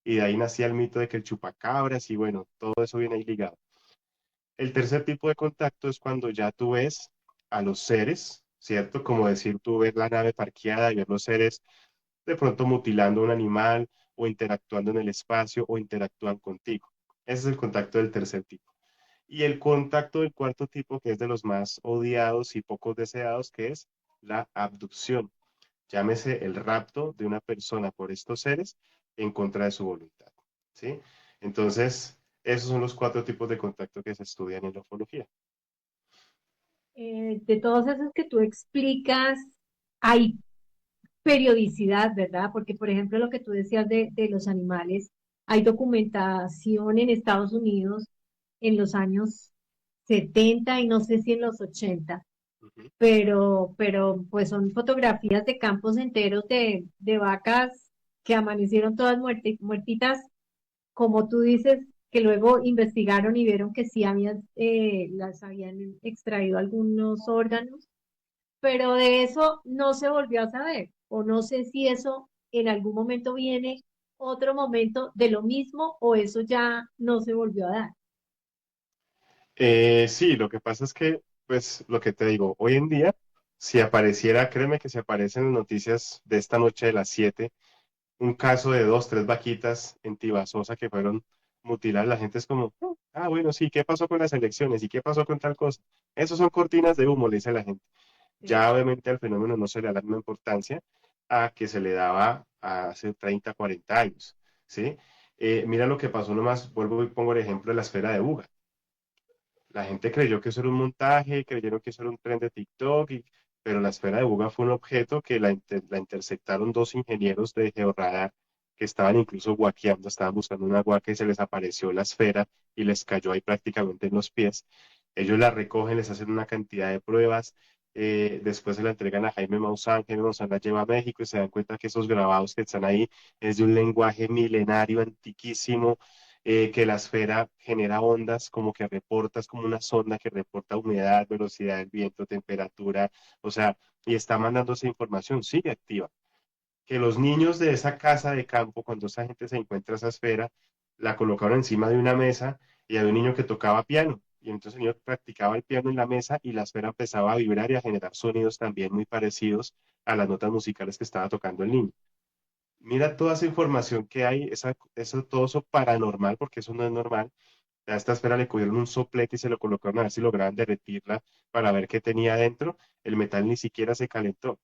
Y de ahí nacía el mito de que el chupacabras y bueno, todo eso viene ahí ligado. El tercer tipo de contacto es cuando ya tú ves a los seres, ¿cierto? Como decir, tú ves la nave parqueada y ver los seres de pronto mutilando a un animal o interactuando en el espacio o interactúan contigo. Ese es el contacto del tercer tipo. Y el contacto del cuarto tipo, que es de los más odiados y pocos deseados, que es la abducción. Llámese el rapto de una persona por estos seres en contra de su voluntad. ¿Sí? Entonces, esos son los 4 tipos de contacto que se estudian en la ufología. De todos esos que tú explicas, hay periodicidad, ¿verdad? Porque, por ejemplo, lo que tú decías de los animales, hay documentación en Estados Unidos en los años 70 y no sé si en los 80, Ujú. pero pues son fotografías de campos enteros de vacas que amanecieron todas muertitas, como tú dices, que luego investigaron y vieron que sí habían, las habían extraído algunos órganos, pero de eso no se volvió a saber, o no sé si eso en algún momento viene otro momento de lo mismo o eso ya no se volvió a dar. Sí, lo que pasa es que, pues, lo que te digo, hoy en día, si apareciera, créeme que si aparecen en las noticias de esta noche de las 7, un caso de 2, 3 vaquitas en Tibasosa que fueron mutiladas, la gente es como, ah, bueno, sí, ¿qué pasó con las elecciones? ¿Y qué pasó con tal cosa? Esos son cortinas de humo, le dice la gente. Sí. Ya obviamente al fenómeno no se le da la misma importancia a que se le daba hace 30, 40 años, ¿sí? Mira lo que pasó nomás, vuelvo y pongo el ejemplo de la esfera de Uga. La gente creyó que eso era un montaje, creyeron que eso era un tren de TikTok, pero la esfera de Buga fue un objeto que la interceptaron 2 ingenieros de georradar que estaban incluso guaqueando, estaban buscando una guaca y se les apareció la esfera y les cayó ahí prácticamente en los pies. Ellos la recogen, les hacen una cantidad de pruebas, después se la entregan a Jaime Maussan la lleva a México y se dan cuenta que esos grabados que están ahí es de un lenguaje milenario, antiquísimo, que la esfera genera ondas, como que reportas como una sonda que reporta humedad, velocidad del viento, temperatura, o sea, y está mandando esa información, sigue activa. que los niños de esa casa de campo, cuando esa gente se encuentra esa esfera, la colocaron encima de una mesa y había un niño que tocaba piano. Y entonces el niño practicaba el piano en la mesa y la esfera empezaba a vibrar y a generar sonidos también muy parecidos a las notas musicales que estaba tocando el niño. Mira toda esa información que hay, todo eso paranormal, porque eso no es normal. A esta esfera le cogieron un soplete y se lo colocaron a ver si lograban derretirla para ver qué tenía adentro. El metal ni siquiera se calentó.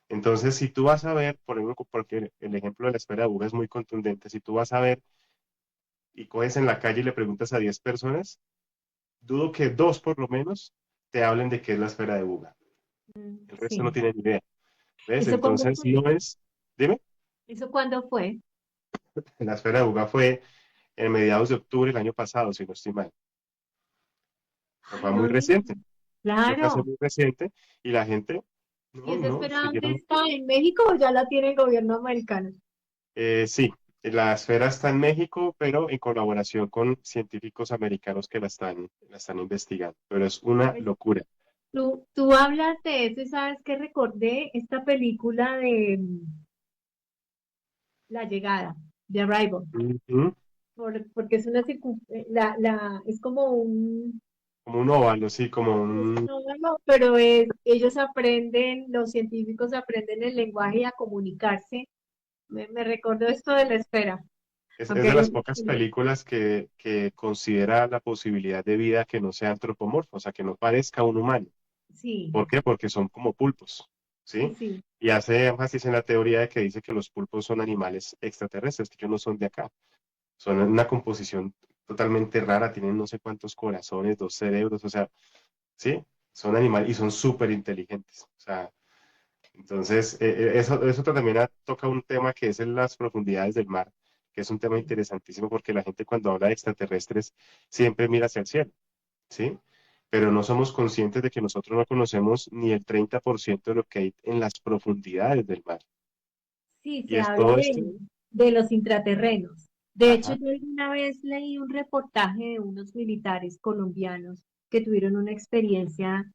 Entonces, si tú vas a ver, por ejemplo, porque el ejemplo de la esfera de Buga es muy contundente, si tú vas a ver y coges en la calle y le preguntas a 10 personas, dudo que dos por lo menos te hablen de qué es la esfera de Buga. El resto no Sí. tiene ni idea. ¿Ves? ¿Eso cuándo Entonces, fue? no es, dime, ¿Eso cuándo fue? la esfera de Buga fue en mediados de octubre del año pasado, si no estoy mal. O sea, Ay, fue no muy digas. reciente. Eso fue hace Claro. muy reciente y la gente, ¿Y no, esa no, esfera dónde siguieron. está? ¿En México o ya la tiene el gobierno americano? Sí, la esfera está en México, pero en colaboración con científicos americanos que la están investigando. Pero es una ¿Sabes? locura. Tú hablas de eso y sabes que recordé esta película de La Llegada, de Arrival, Ujú. porque es una es como un, Como un óvalo, sí, como un... no, no, no, pero es, ellos aprenden, los científicos aprenden el lenguaje y a comunicarse. Me recordó esto de la esfera, Es aunque de no, las pocas películas que considera la posibilidad de vida que no sea antropomorfo, o sea, que no parezca un humano. sí, ¿Por qué? Porque son como pulpos, sí, ¿sí? sí, Y hace énfasis en la teoría de que dice que los pulpos son animales extraterrestres, que ellos no son de acá. Son una composición totalmente rara, tienen no sé cuántos corazones, dos cerebros, o sea, ¿sí? Son animales y son súper inteligentes. O sea, entonces, eso también toca un tema que es en las profundidades del mar, que es un tema sí. interesantísimo porque la gente cuando habla de extraterrestres siempre mira hacia el cielo, ¿sí? Pero no somos conscientes de que nosotros no conocemos ni el 30% de lo que hay en las profundidades del mar. Sí, Y se es habla todo esto. de los intraterrenos. De hecho, Ajá, yo alguna vez leí un reportaje de unos militares colombianos que tuvieron una experiencia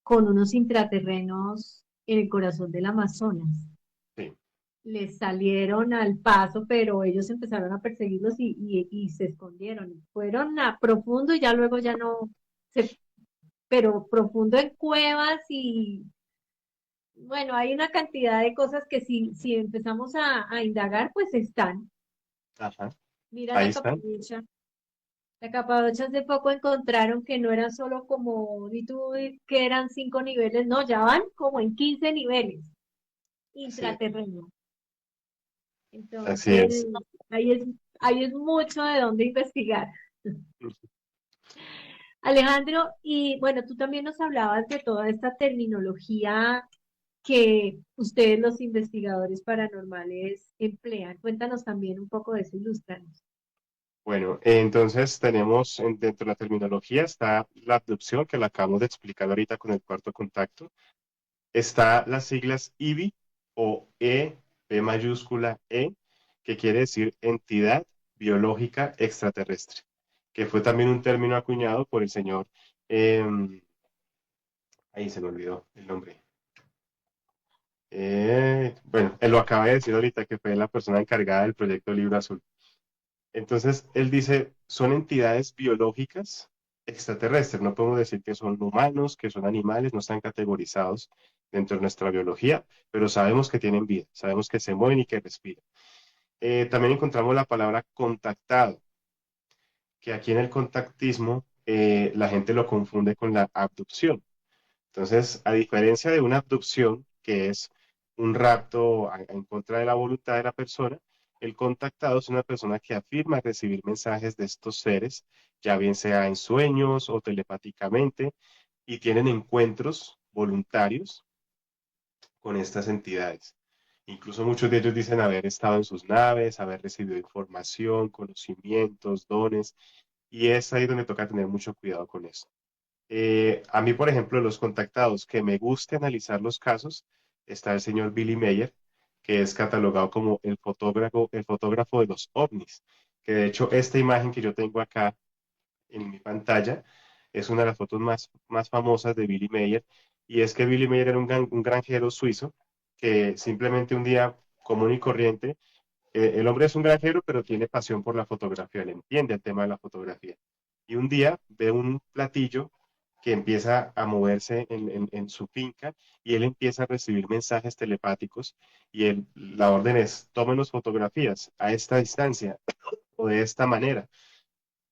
con unos intraterrenos en el corazón del Amazonas. sí, Les salieron al paso, pero ellos empezaron a perseguirlos y se escondieron. Fueron a profundo y ya luego ya no, se, pero profundo en cuevas y bueno, hay una cantidad de cosas que si empezamos a indagar, pues están. ajá, Mira ahí la están. Capadocia. La Capadocia hace poco encontraron que no era solo como, y tú que eran 5 niveles, no, ya van como en 15 niveles Así es. intraterrenos. Así Entonces, es. ahí es, ahí es mucho de dónde investigar. Alejandro, y bueno, tú también nos hablabas de toda esta terminología que ustedes los investigadores paranormales emplean. Cuéntanos también un poco de eso, ilústranos. Bueno, entonces tenemos dentro de la terminología está la abducción, que la acabamos de explicar ahorita con el cuarto contacto. Está las siglas IBI o B mayúscula E, que quiere decir entidad biológica extraterrestre, que fue también un término acuñado por el señor, ahí se me olvidó el nombre. Bueno, él lo acaba de decir ahorita, que fue la persona encargada del proyecto Libro Azul. Entonces, él dice, son entidades biológicas extraterrestres. No podemos decir que son humanos, que son animales, no están categorizados dentro de nuestra biología, pero sabemos que tienen vida, sabemos que se mueven y que respiran. También encontramos la palabra contactado, que aquí en el contactismo la gente lo confunde con la abducción. Entonces, a diferencia de una abducción, que es un rapto en contra de la voluntad de la persona, el contactado es una persona que afirma recibir mensajes de estos seres, ya bien sea en sueños o telepáticamente, y tienen encuentros voluntarios con estas entidades. Incluso muchos de ellos dicen haber estado en sus naves, haber recibido información, conocimientos, dones, y es ahí donde toca tener mucho cuidado con eso. A mí, por ejemplo, los contactados que me guste analizar los casos, está el señor Billy Mayer, que es catalogado como el fotógrafo de los ovnis, que de hecho esta imagen que yo tengo acá en mi pantalla es una de las fotos más famosas de Billy Mayer, y es que Billy Mayer era un granjero suizo que simplemente un día común y corriente. El hombre es un granjero, pero tiene pasión por la fotografía, le entiende el tema de la fotografía. Y un día ve un platillo que empieza a moverse en su finca y él empieza a recibir mensajes telepáticos y la orden es, tómenos fotografías a esta distancia o de esta manera.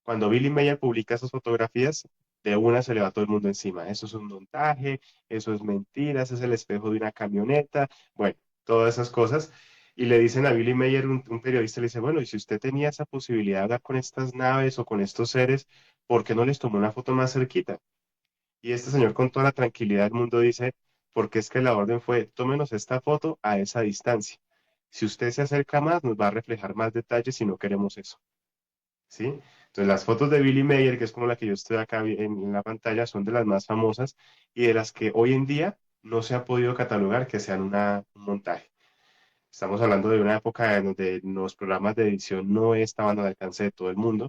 Cuando Billy Mayer publica esas fotografías, de una se le va todo el mundo encima. Eso es un montaje, eso es mentira, ese es el espejo de una camioneta, bueno, todas esas cosas. Y le dicen a Billy Mayer, un periodista le dice, bueno, y si usted tenía esa posibilidad de hablar con estas naves o con estos seres, ¿por qué no les tomó una foto más cerquita? Y este señor con toda la tranquilidad del mundo dice, porque es que la orden fue, tómenos esta foto a esa distancia. Si usted se acerca más, nos va a reflejar más detalles y no queremos eso. ¿Sí? Entonces las fotos de Billy Mayer, que es como la que yo estoy acá en la pantalla, son de las más famosas y de las que hoy en día no se ha podido catalogar que sean un montaje. Estamos hablando de una época en donde los programas de edición no estaban al alcance de todo el mundo,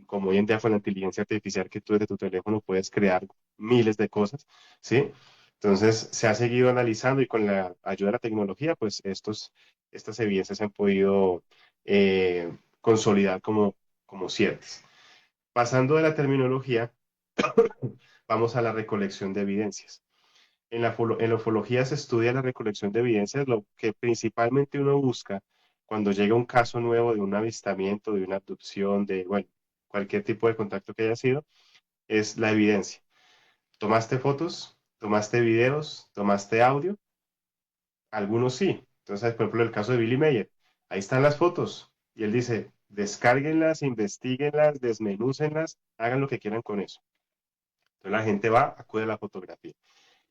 como hoy en día con la inteligencia artificial que tú desde tu teléfono puedes crear miles de cosas, ¿sí? Entonces se ha seguido analizando y con la ayuda de la tecnología, pues estas evidencias se han podido consolidar como ciertas. Pasando de la terminología, vamos a la recolección de evidencias. En la ufología se estudia la recolección de evidencias, lo que principalmente uno busca cuando llega un caso nuevo de un avistamiento, de una abducción, de, bueno, cualquier tipo de contacto que haya sido, es la evidencia. ¿Tomaste fotos? ¿Tomaste videos? ¿Tomaste audio? Algunos sí. Entonces, por ejemplo, el caso de Billy Mayer, ahí están las fotos. Y él dice, descárguenlas, investiguenlas, desmenúcenlas, hagan lo que quieran con eso. Entonces la gente va, acude a la fotografía.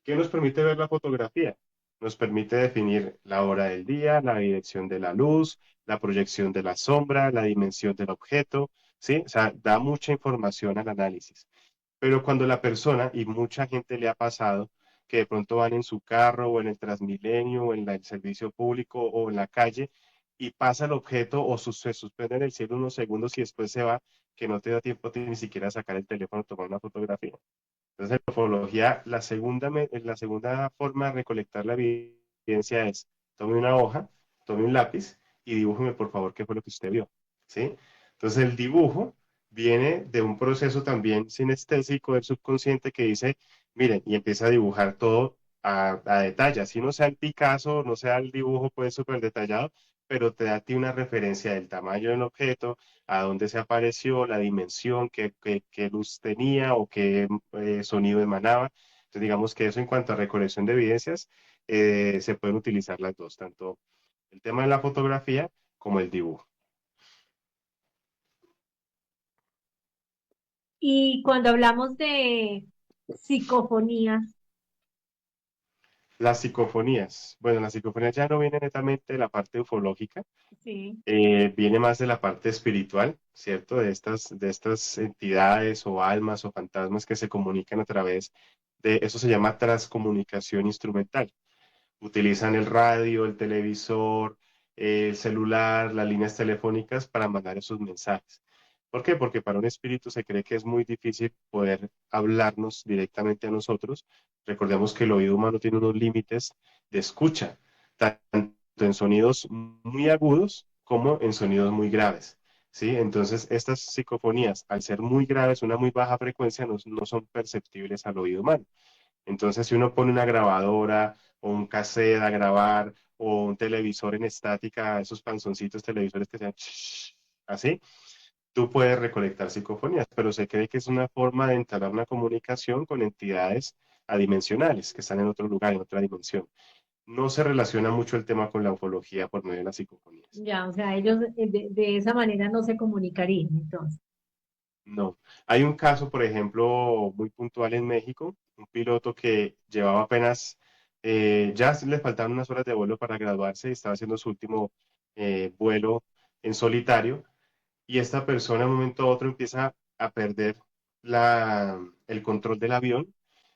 ¿Qué nos permite ver la fotografía? Nos permite definir la hora del día, la dirección de la luz, la proyección de la sombra, la dimensión del objeto, ¿sí? O sea, da mucha información al análisis. Pero cuando la persona, y mucha gente le ha pasado, que de pronto van en su carro o en el Transmilenio o en el servicio público o en la calle y pasa el objeto o se suspende en el cielo unos segundos y después se va, que no te da tiempo a ti ni siquiera a sacar el teléfono, tomar una fotografía. Entonces, en ufología, la segunda forma de recolectar la evidencia es, tome una hoja, tome un lápiz y dibújeme, por favor, qué fue lo que usted vio, ¿sí? Entonces, el dibujo viene de un proceso también sinestésico del subconsciente que dice, miren, y empieza a dibujar todo a detalle, así no sea el Picasso, no sea el dibujo pues súper detallado, pero te da a ti una referencia del tamaño del objeto, a dónde se apareció, la dimensión, qué luz tenía o qué sonido emanaba. Entonces, digamos que eso en cuanto a recolección de evidencias, se pueden utilizar las dos, tanto el tema de la fotografía como el dibujo. Y cuando hablamos de psicofonías, Las psicofonías. Bueno, las psicofonías ya no vienen netamente de la parte ufológica, sí. viene más de la parte espiritual, ¿cierto? De estas entidades o almas o fantasmas que se comunican a través de, eso se llama transcomunicación instrumental. Utilizan el radio, el televisor, el celular, las líneas telefónicas para mandar esos mensajes. ¿Por qué? Porque para un espíritu se cree que es muy difícil poder hablarnos directamente a nosotros. Recordemos que el oído humano tiene unos límites de escucha, tanto en sonidos muy agudos como en sonidos muy graves. ¿Sí? Entonces, estas psicofonías, al ser muy graves, una muy baja frecuencia, no son perceptibles al oído humano. Entonces, si uno pone una grabadora o un cassette a grabar o un televisor en estática, esos panzoncitos televisores que sean así, tú puedes recolectar psicofonías, pero se cree que es una forma de entablar una comunicación con entidades adimensionales que están en otro lugar, en otra dimensión. No se relaciona mucho el tema con la ufología por medio de las psicofonías. Ya, o sea, ellos de esa manera no se comunicarían, entonces. No. Hay un caso, por ejemplo, muy puntual en México, un piloto que llevaba apenas, ya le faltaban unas horas de vuelo para graduarse y estaba haciendo su último vuelo en solitario y esta persona de un momento a otro empieza a perder el control del avión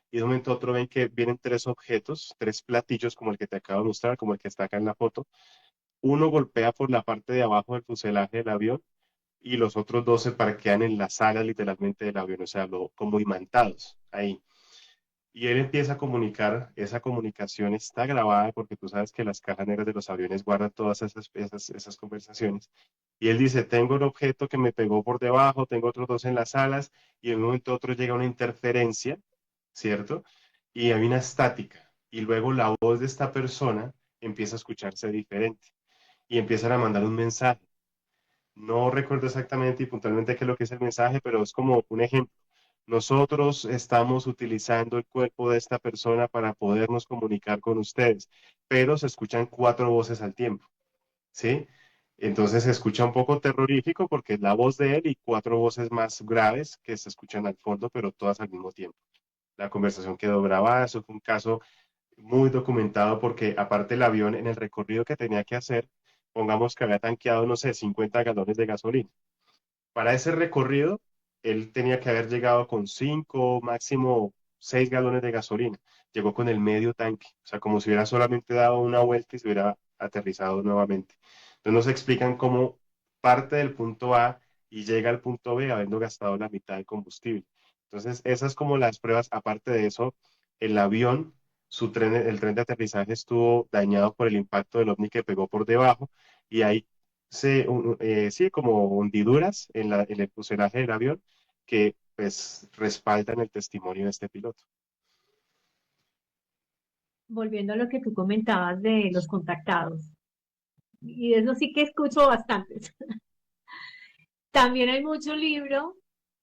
y de un momento a otro ven que vienen tres objetos, tres platillos como el que te acabo de mostrar, como el que está acá en la foto. Uno golpea por la parte de abajo del fuselaje del avión y los otros dos se parquean en la sala literalmente del avión, o sea, como imantados ahí. Y él empieza a comunicar, esa comunicación está grabada porque tú sabes que las cajas negras de los aviones guardan todas esas conversaciones. Y él dice, tengo un objeto que me pegó por debajo, tengo otros dos en las alas, y en un momento a otro llega una interferencia, ¿cierto? Y hay una estática. Y luego la voz de esta persona empieza a escucharse diferente y empiezan a mandar un mensaje. No recuerdo exactamente y puntualmente qué es lo que es el mensaje, pero es como un ejemplo. Nosotros estamos utilizando el cuerpo de esta persona para podernos comunicar con ustedes, pero se escuchan cuatro voces al tiempo, ¿sí? Entonces se escucha un poco terrorífico porque es la voz de él y cuatro voces más graves que se escuchan al fondo, pero todas al mismo tiempo. La conversación quedó grabada, eso fue un caso muy documentado porque aparte el avión en el recorrido que tenía que hacer, pongamos que había tanqueado, no sé, 50 galones de gasolina. Para ese recorrido, él tenía que haber llegado con 5, máximo 6 galones de gasolina. Llegó con el medio tanque, o sea, como si hubiera solamente dado una vuelta y se hubiera aterrizado nuevamente. Entonces nos explican cómo parte del punto A y llega al punto B habiendo gastado la mitad del combustible. Entonces, esas como las pruebas. Aparte de eso, el avión, el tren de aterrizaje estuvo dañado por el impacto del ovni que pegó por debajo y hay sí, como hundiduras en el fuselaje del avión que pues respaldan el testimonio de este piloto. Volviendo a lo que tú comentabas de los contactados, y eso sí que escucho bastantes. También hay mucho libro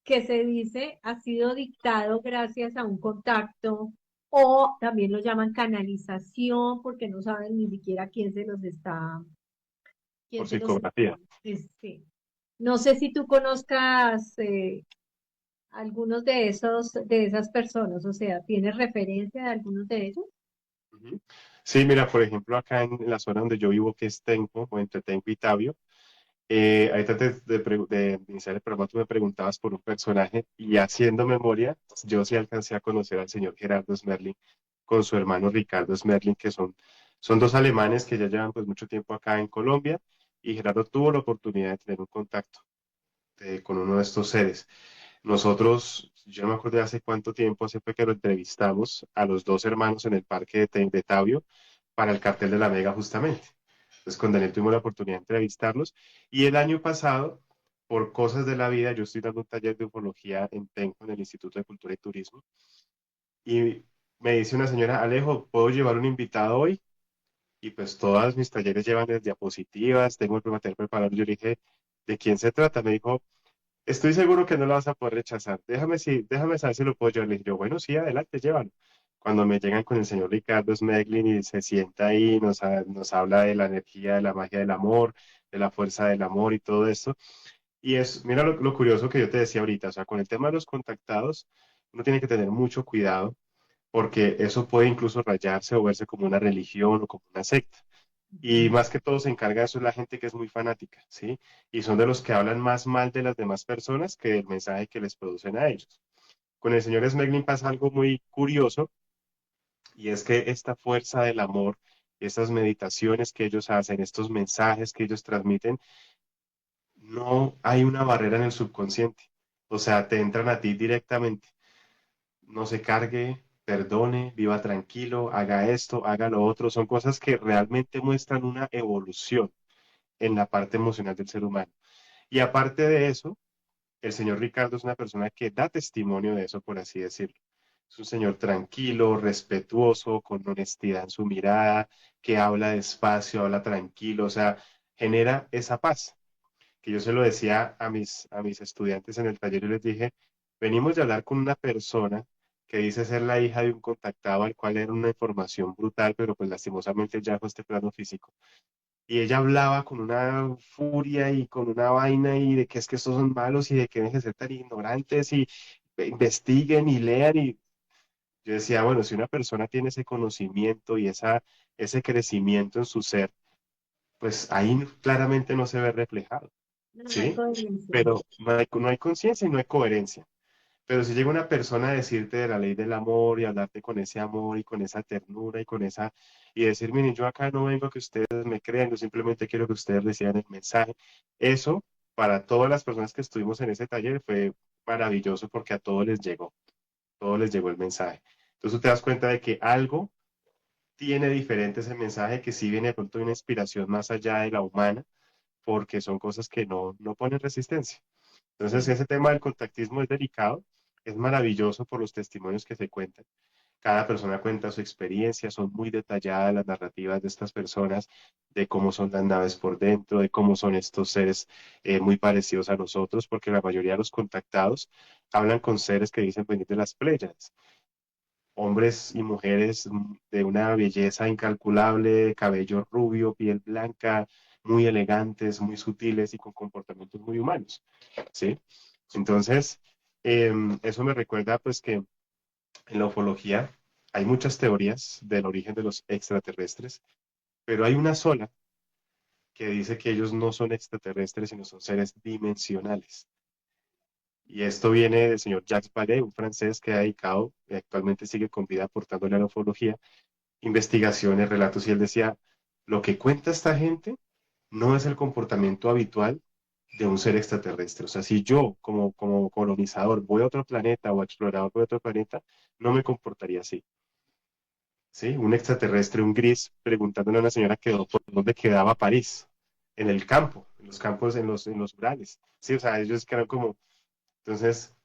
que se dice ha sido dictado gracias a un contacto o también lo llaman canalización porque no saben ni siquiera quién Por se los psicografía. está. Sí. No sé si tú conozcas algunos de esas personas, o sea, ¿tienes referencia de algunos de ellos? Ujú. Sí, mira, por ejemplo, acá en la zona donde yo vivo, que es Tenco, o entre Tenco y Tabio, ahorita de iniciar el programa tú me preguntabas por un personaje y haciendo memoria, yo sí alcancé a conocer al señor Gerardo Smerling con su hermano Ricardo Smerling, que son dos alemanes que ya llevan pues mucho tiempo acá en Colombia y Gerardo tuvo la oportunidad de tener un contacto con uno de estos seres. Nosotros, yo no me acuerdo de hace cuánto tiempo, hace fue que lo entrevistamos a los dos hermanos en el parque de Tabio para el cartel de la Mega justamente. Entonces con Daniel tuvimos la oportunidad de entrevistarlos y el año pasado, por cosas de la vida, yo estoy dando un taller de ufología en Tenco, en el Instituto de Cultura y Turismo, y me dice una señora, Alejo, ¿puedo llevar un invitado hoy? Y pues todas mis talleres llevan las diapositivas, tengo el material preparado. Yo le dije, ¿de quién se trata? Me dijo, estoy seguro que no lo vas a poder rechazar. Déjame saber si lo puedo llevar. Le dije yo, bueno, sí, adelante, llévalo. Cuando me llegan con el señor Ricardo Smeglin y se sienta ahí, nos habla de la energía, de la magia del amor, de la fuerza del amor y todo esto. Y mira lo curioso que yo te decía ahorita, o sea, con el tema de los contactados, uno tiene que tener mucho cuidado porque eso puede incluso rayarse o verse como una religión o como una secta. Y Ujú. más que todo se encarga de eso la gente que es muy fanática, ¿sí? Y son de los que hablan más mal de las demás personas que del mensaje que les producen a ellos. Con el señor Smeglin pasa algo muy curioso y es que esta fuerza del amor, estas meditaciones que ellos hacen, estos mensajes que ellos transmiten, no hay una barrera en el subconsciente. O sea, te entran a ti directamente. No se cargue, perdone, viva tranquilo, haga esto, haga lo otro. Son cosas que realmente muestran una evolución en la parte emocional del ser humano. Y aparte de eso, el señor Ricardo es una persona que da testimonio de eso, por así decirlo. Es un señor tranquilo, respetuoso, con honestidad en su mirada, que habla despacio, habla tranquilo, o sea, genera esa paz. Que yo se lo decía a mis estudiantes en el taller y les dije, venimos de hablar con una persona que dice ser la hija de un contactado al cual era una información brutal, pero pues lastimosamente ya fue este plano físico y ella hablaba con una furia y con una vaina y de que es que estos son malos y de que dejen de ser tan ignorantes y investiguen y lean y yo decía, bueno, si una persona tiene ese conocimiento y ese crecimiento en su ser, pues ahí claramente no se ve reflejado, No hay ¿sí? coherencia. Pero no hay conciencia y no hay coherencia. Pero si llega una persona a decirte de la ley del amor y hablarte con ese amor y con esa ternura y con esa, y decir, miren, yo acá no vengo a que ustedes me crean, yo simplemente quiero que ustedes reciban el mensaje. Eso, para todas las personas que estuvimos en ese taller, fue maravilloso porque a todos les llegó el mensaje. Entonces tú te das cuenta de que algo tiene diferente ese mensaje, que sí viene de pronto de una inspiración más allá de la humana, porque son cosas que no ponen resistencia. Entonces Sí. ese tema del contactismo es delicado, es maravilloso por los testimonios que se cuentan. Cada persona cuenta su experiencia, son muy detalladas las narrativas de estas personas, de cómo son las naves por dentro, de cómo son estos seres muy parecidos a nosotros, porque la mayoría de los contactados hablan con seres que dicen venir de las Pléyades, hombres y mujeres de una belleza incalculable, cabello rubio, piel blanca, muy elegantes, muy sutiles y con comportamientos muy humanos, ¿sí? Entonces, eso me recuerda pues que en la ufología hay muchas teorías del origen de los extraterrestres, pero hay una sola que dice que ellos no son extraterrestres, sino son seres dimensionales. Y esto viene del señor Jacques Vallée, un francés que ha dedicado, y actualmente sigue con vida aportándole a la ufología, investigaciones, relatos, y él decía, lo que cuenta esta gente no es el comportamiento habitual de un ser extraterrestre. O sea, si yo como colonizador voy a otro planeta o explorador voy a otro planeta, no me comportaría así. ¿Sí? Un extraterrestre, un gris, preguntándole a una señora que por dónde quedaba París, en el campo, en los campos, en los Urales. Sí, o sea, ellos quedan como, entonces,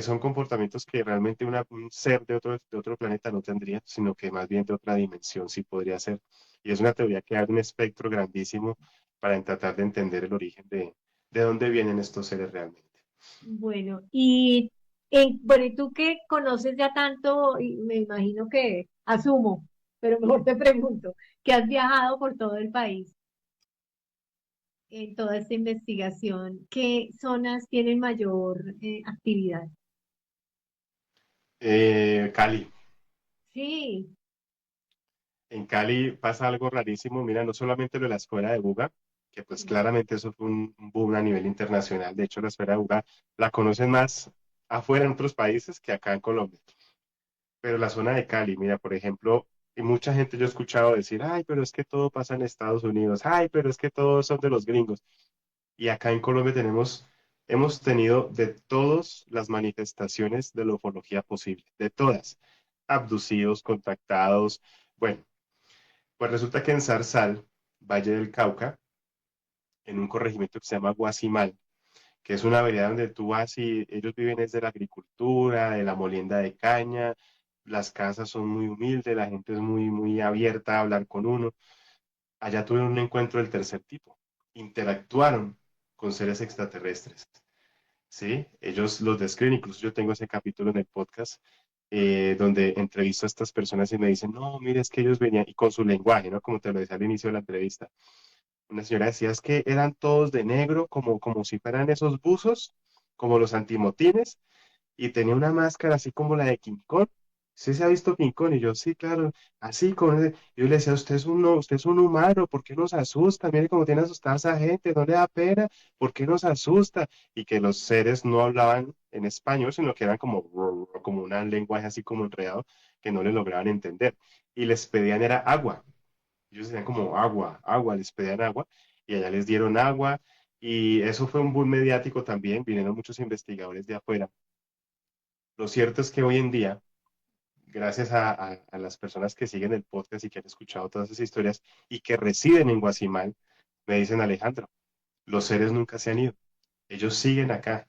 son comportamientos que realmente un ser de otro planeta no tendría, sino que más bien de otra dimensión sí podría ser. Y es una teoría que abre un espectro grandísimo para tratar de entender el origen de dónde vienen estos seres realmente. Bueno, bueno, y tú que conoces ya tanto, y me imagino que asumo, pero mejor te pregunto, que has viajado por todo el país en toda esta investigación, ¿qué zonas tienen mayor actividad? Cali. Sí. En Cali pasa algo rarísimo. Mira, no solamente lo de la escuela de Buga, que pues claramente eso fue un boom a nivel internacional. De hecho, la escuela de Buga la conocen más afuera en otros países que acá en Colombia. Pero la zona de Cali, mira, por ejemplo, y mucha gente yo he escuchado decir, ay, pero es que todo pasa en Estados Unidos, ay, pero es que todos son de los gringos. Y acá en Colombia hemos tenido de todas las manifestaciones de la ufología posible, de todas, abducidos, contactados. Bueno, pues resulta que en Zarzal, Valle del Cauca, en un corregimiento que se llama Guasimal, que es una vereda donde tú vas y ellos viven desde la agricultura, de la molienda de caña, las casas son muy humildes, la gente es muy, muy abierta a hablar con uno. Allá tuvieron un encuentro del tercer tipo, interactuaron con seres extraterrestres, ¿sí? Ellos los describen, incluso yo tengo ese capítulo en el podcast, donde entrevisto a estas personas y me dicen, no, mire, es que ellos venían, y con su lenguaje, ¿no? Como te lo decía al inicio de la entrevista, una señora decía es que eran todos de negro, como si fueran esos buzos, como los antimotines, y tenía una máscara así como la de King Kong. ¿Sí se ha visto King Kong? Y yo, sí, claro, así yo le decía, usted es un humano, ¿por qué nos asusta? Mire cómo tiene asustada a esa gente, no le da pena, ¿por qué nos asusta? Y que los seres no hablaban en español, sino que eran como un lenguaje así como enredado, que no le lograban entender. Y les pedían era agua. Ellos decían como agua, agua, les pedían agua y allá les dieron agua y eso fue un boom mediático también, vinieron muchos investigadores de afuera. Lo cierto es que hoy en día, gracias a las personas que siguen el podcast y que han escuchado todas esas historias y que residen en Guasimal, me dicen Alejandro, los seres nunca se han ido, ellos siguen acá.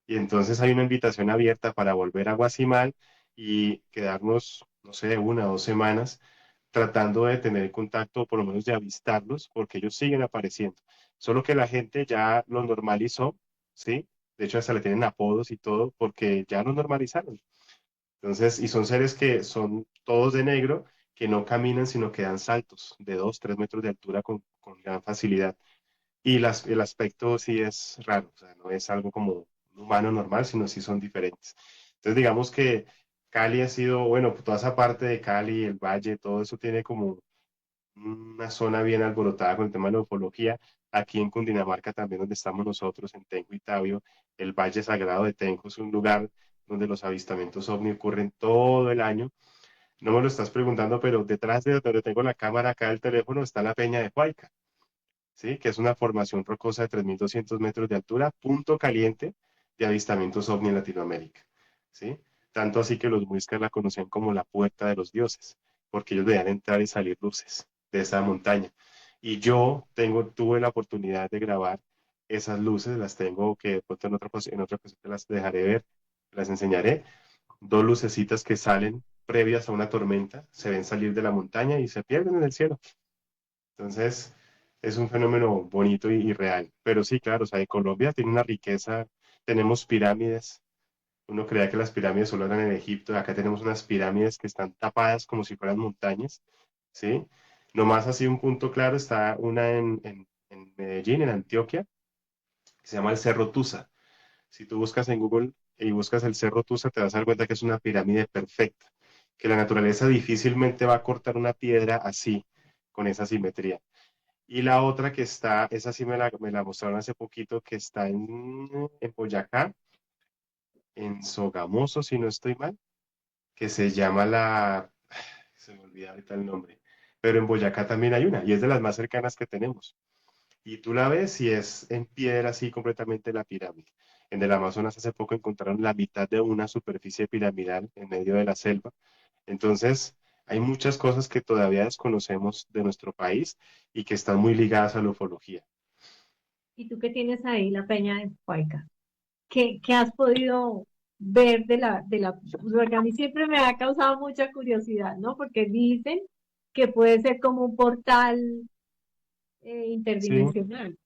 Y entonces hay una invitación abierta para volver a Guasimal y quedarnos, no sé, 1 o 2 semanas tratando de tener contacto o por lo menos de avistarlos, porque ellos siguen apareciendo. Solo que la gente ya lo normalizó, ¿sí? De hecho, hasta le tienen apodos y todo, porque ya lo normalizaron. Entonces, y son seres que son todos de negro, que no caminan, sino que dan saltos de 2, 3 metros de altura con gran facilidad. Y el aspecto sí es raro, o sea, no es algo como un humano normal, sino sí son diferentes. Entonces, digamos que Cali ha sido, bueno, toda esa parte de Cali, el valle, todo eso tiene como una zona bien alborotada con el tema de la ufología. Aquí en Cundinamarca también, donde estamos nosotros, en Tenjo y Tabio, el Valle Sagrado de Tenjo es un lugar donde los avistamientos ovni ocurren todo el año. No me lo estás preguntando, pero detrás de donde tengo la cámara acá del teléfono está la Peña de Huayca, ¿sí? Que es una formación rocosa de 3.200 metros de altura, punto caliente de avistamientos ovni en Latinoamérica, ¿sí? Tanto así que los muiscas la conocían como la puerta de los dioses, porque ellos veían entrar y salir luces de esa montaña. Y yo tuve la oportunidad de grabar esas luces, las tengo que de pronto en otra ocasión te las dejaré ver, las enseñaré. Dos lucecitas que salen previas a una tormenta, se ven salir de la montaña y se pierden en el cielo. Entonces, es un fenómeno bonito y real. Pero sí, claro, o sea, en Colombia tiene una riqueza, tenemos pirámides. Uno creía que las pirámides solo eran en Egipto, acá tenemos unas pirámides que están tapadas como si fueran montañas, ¿sí? Nomás así un punto claro, está una en Medellín, en Antioquia, que se llama el Cerro Tusa. Si tú buscas en Google y buscas el Cerro Tusa, te vas a dar cuenta que es una pirámide perfecta, que la naturaleza difícilmente va a cortar una piedra así, con esa simetría. Y la otra que está, esa sí me la mostraron hace poquito, que está en Boyacá, en Sogamoso, si no estoy mal, que se llama se me olvida ahorita el nombre, pero en Boyacá también hay una, y es de las más cercanas que tenemos. Y tú la ves y es en piedra así completamente la pirámide. En el Amazonas hace poco encontraron la mitad de una superficie piramidal en medio de la selva. Entonces, hay muchas cosas que todavía desconocemos de nuestro país y que están muy ligadas a la ufología. ¿Y tú qué tienes ahí, la Peña de Huayca? ¿Qué has podido ver porque a mí siempre me ha causado mucha curiosidad, ¿no? Porque dicen que puede ser como un portal Sí, interdimensional.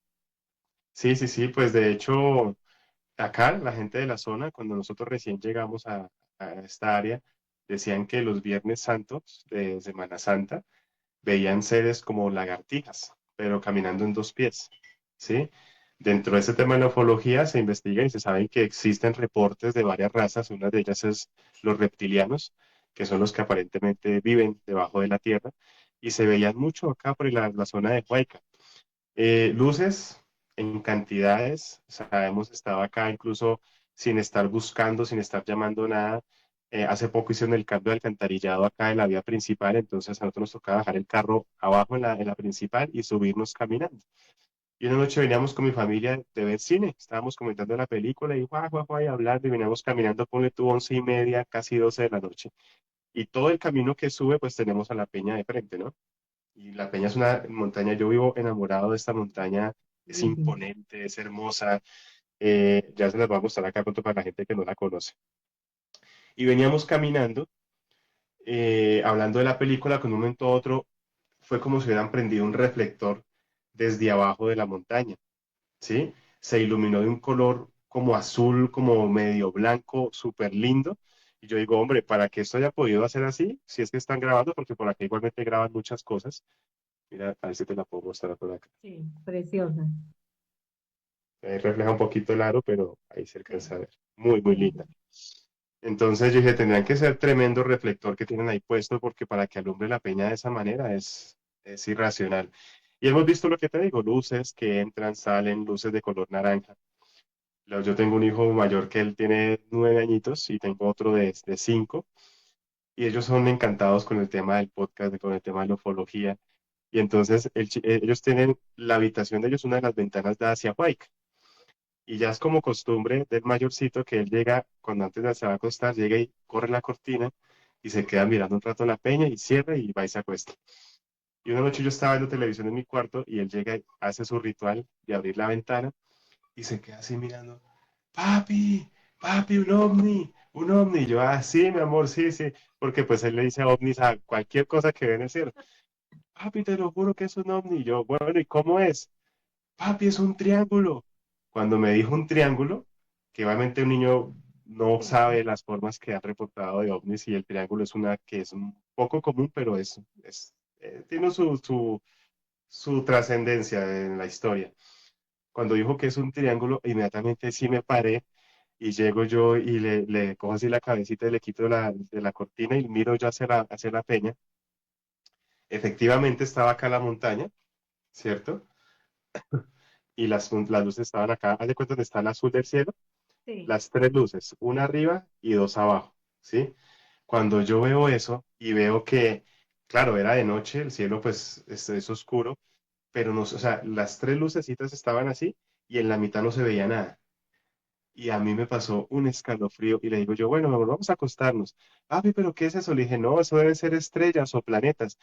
sí, pues de hecho, acá la gente de la zona, cuando nosotros recién llegamos a esta área, decían que los Viernes Santos de Semana Santa veían seres como lagartijas, pero caminando en dos pies, ¿sí? Dentro de ese tema de la ufología se investiga y se sabe que existen reportes de varias razas, una de ellas es los reptilianos, que son los que aparentemente viven debajo de la tierra, y se veían mucho acá por la zona de Huayca. Luces en cantidades, o sea, hemos estado acá incluso sin estar buscando, sin estar llamando nada. Hace poco hicieron el cambio de alcantarillado acá en la vía principal, entonces a nosotros nos tocaba dejar el carro abajo en la principal y subirnos caminando. Y una noche veníamos con mi familia de ver cine, estábamos comentando la película y y hablando y veníamos caminando, ponle tú 11:30, casi 12 de la noche. Y todo el camino que sube, pues tenemos a la peña de frente, ¿no? Y la Peña es una montaña, yo vivo enamorado de esta montaña, es Ujú. imponente, es hermosa, ya se las va a mostrar acá pronto para la gente que no la conoce. Y veníamos caminando, hablando de la película, con un momento a otro fue como si hubieran prendido un reflector desde abajo de la montaña, ¿sí? Se iluminó de un color como azul, como medio blanco, súper lindo. Y yo digo, hombre, para que esto haya podido hacer así, si es que están grabando, porque por aquí igualmente graban muchas cosas. Mira, a ver si te la puedo mostrar por acá. Sí, preciosa. Ahí refleja un poquito el aro, pero ahí se Sí, alcanza a ver. Muy, muy sí. linda. Entonces yo dije, tendrían que ser tremendo reflector que tienen ahí puesto porque para que alumbre la peña de esa manera es irracional. Y hemos visto lo que te digo, luces que entran, salen, luces de color naranja. Yo tengo un hijo mayor que él tiene 9 añitos y tengo otro de 5 y ellos son encantados con el tema del podcast, con el tema de la ufología. Y entonces ellos tienen la habitación de ellos, una de las ventanas da hacia Huayca. Y ya es como costumbre del mayorcito que él llega, cuando antes de se va a acostar, llega y corre la cortina y se queda mirando un rato la peña y cierra y va y se acuesta. Y una noche yo estaba viendo televisión en mi cuarto y él llega y hace su ritual de abrir la ventana y se queda así mirando, papi, papi, un ovni, un ovni. Y yo, ah, sí, mi amor, sí, sí, porque pues él le dice ovnis a cualquier cosa que ve en el cielo. Papi, te lo juro que es un ovni. Y yo, bueno, ¿y cómo es? Papi, es un triángulo. Cuando me dijo un triángulo, que obviamente un niño no Sí, sabe las formas que han reportado de ovnis y el triángulo es una que es un poco común, pero tiene su trascendencia en la historia. Cuando dijo que es un triángulo, inmediatamente sí me paré y llego yo y le cojo así la cabecita y le quito de la cortina y miro yo hacia la peña. Efectivamente estaba acá la montaña, ¿cierto? Y las luces estaban acá. Haz de cuenta donde está el azul del cielo, sí. las tres luces, una arriba y dos abajo, ¿sí? Cuando yo veo eso y veo que, claro, era de noche, el cielo pues es oscuro, pero no, o sea, las tres lucecitas estaban así y en la mitad no se veía nada. Y a mí me pasó un escalofrío y le digo yo, bueno, amor, vamos a acostarnos. Papi, ¿pero qué es eso? Le dije, no, eso deben ser estrellas o planetas.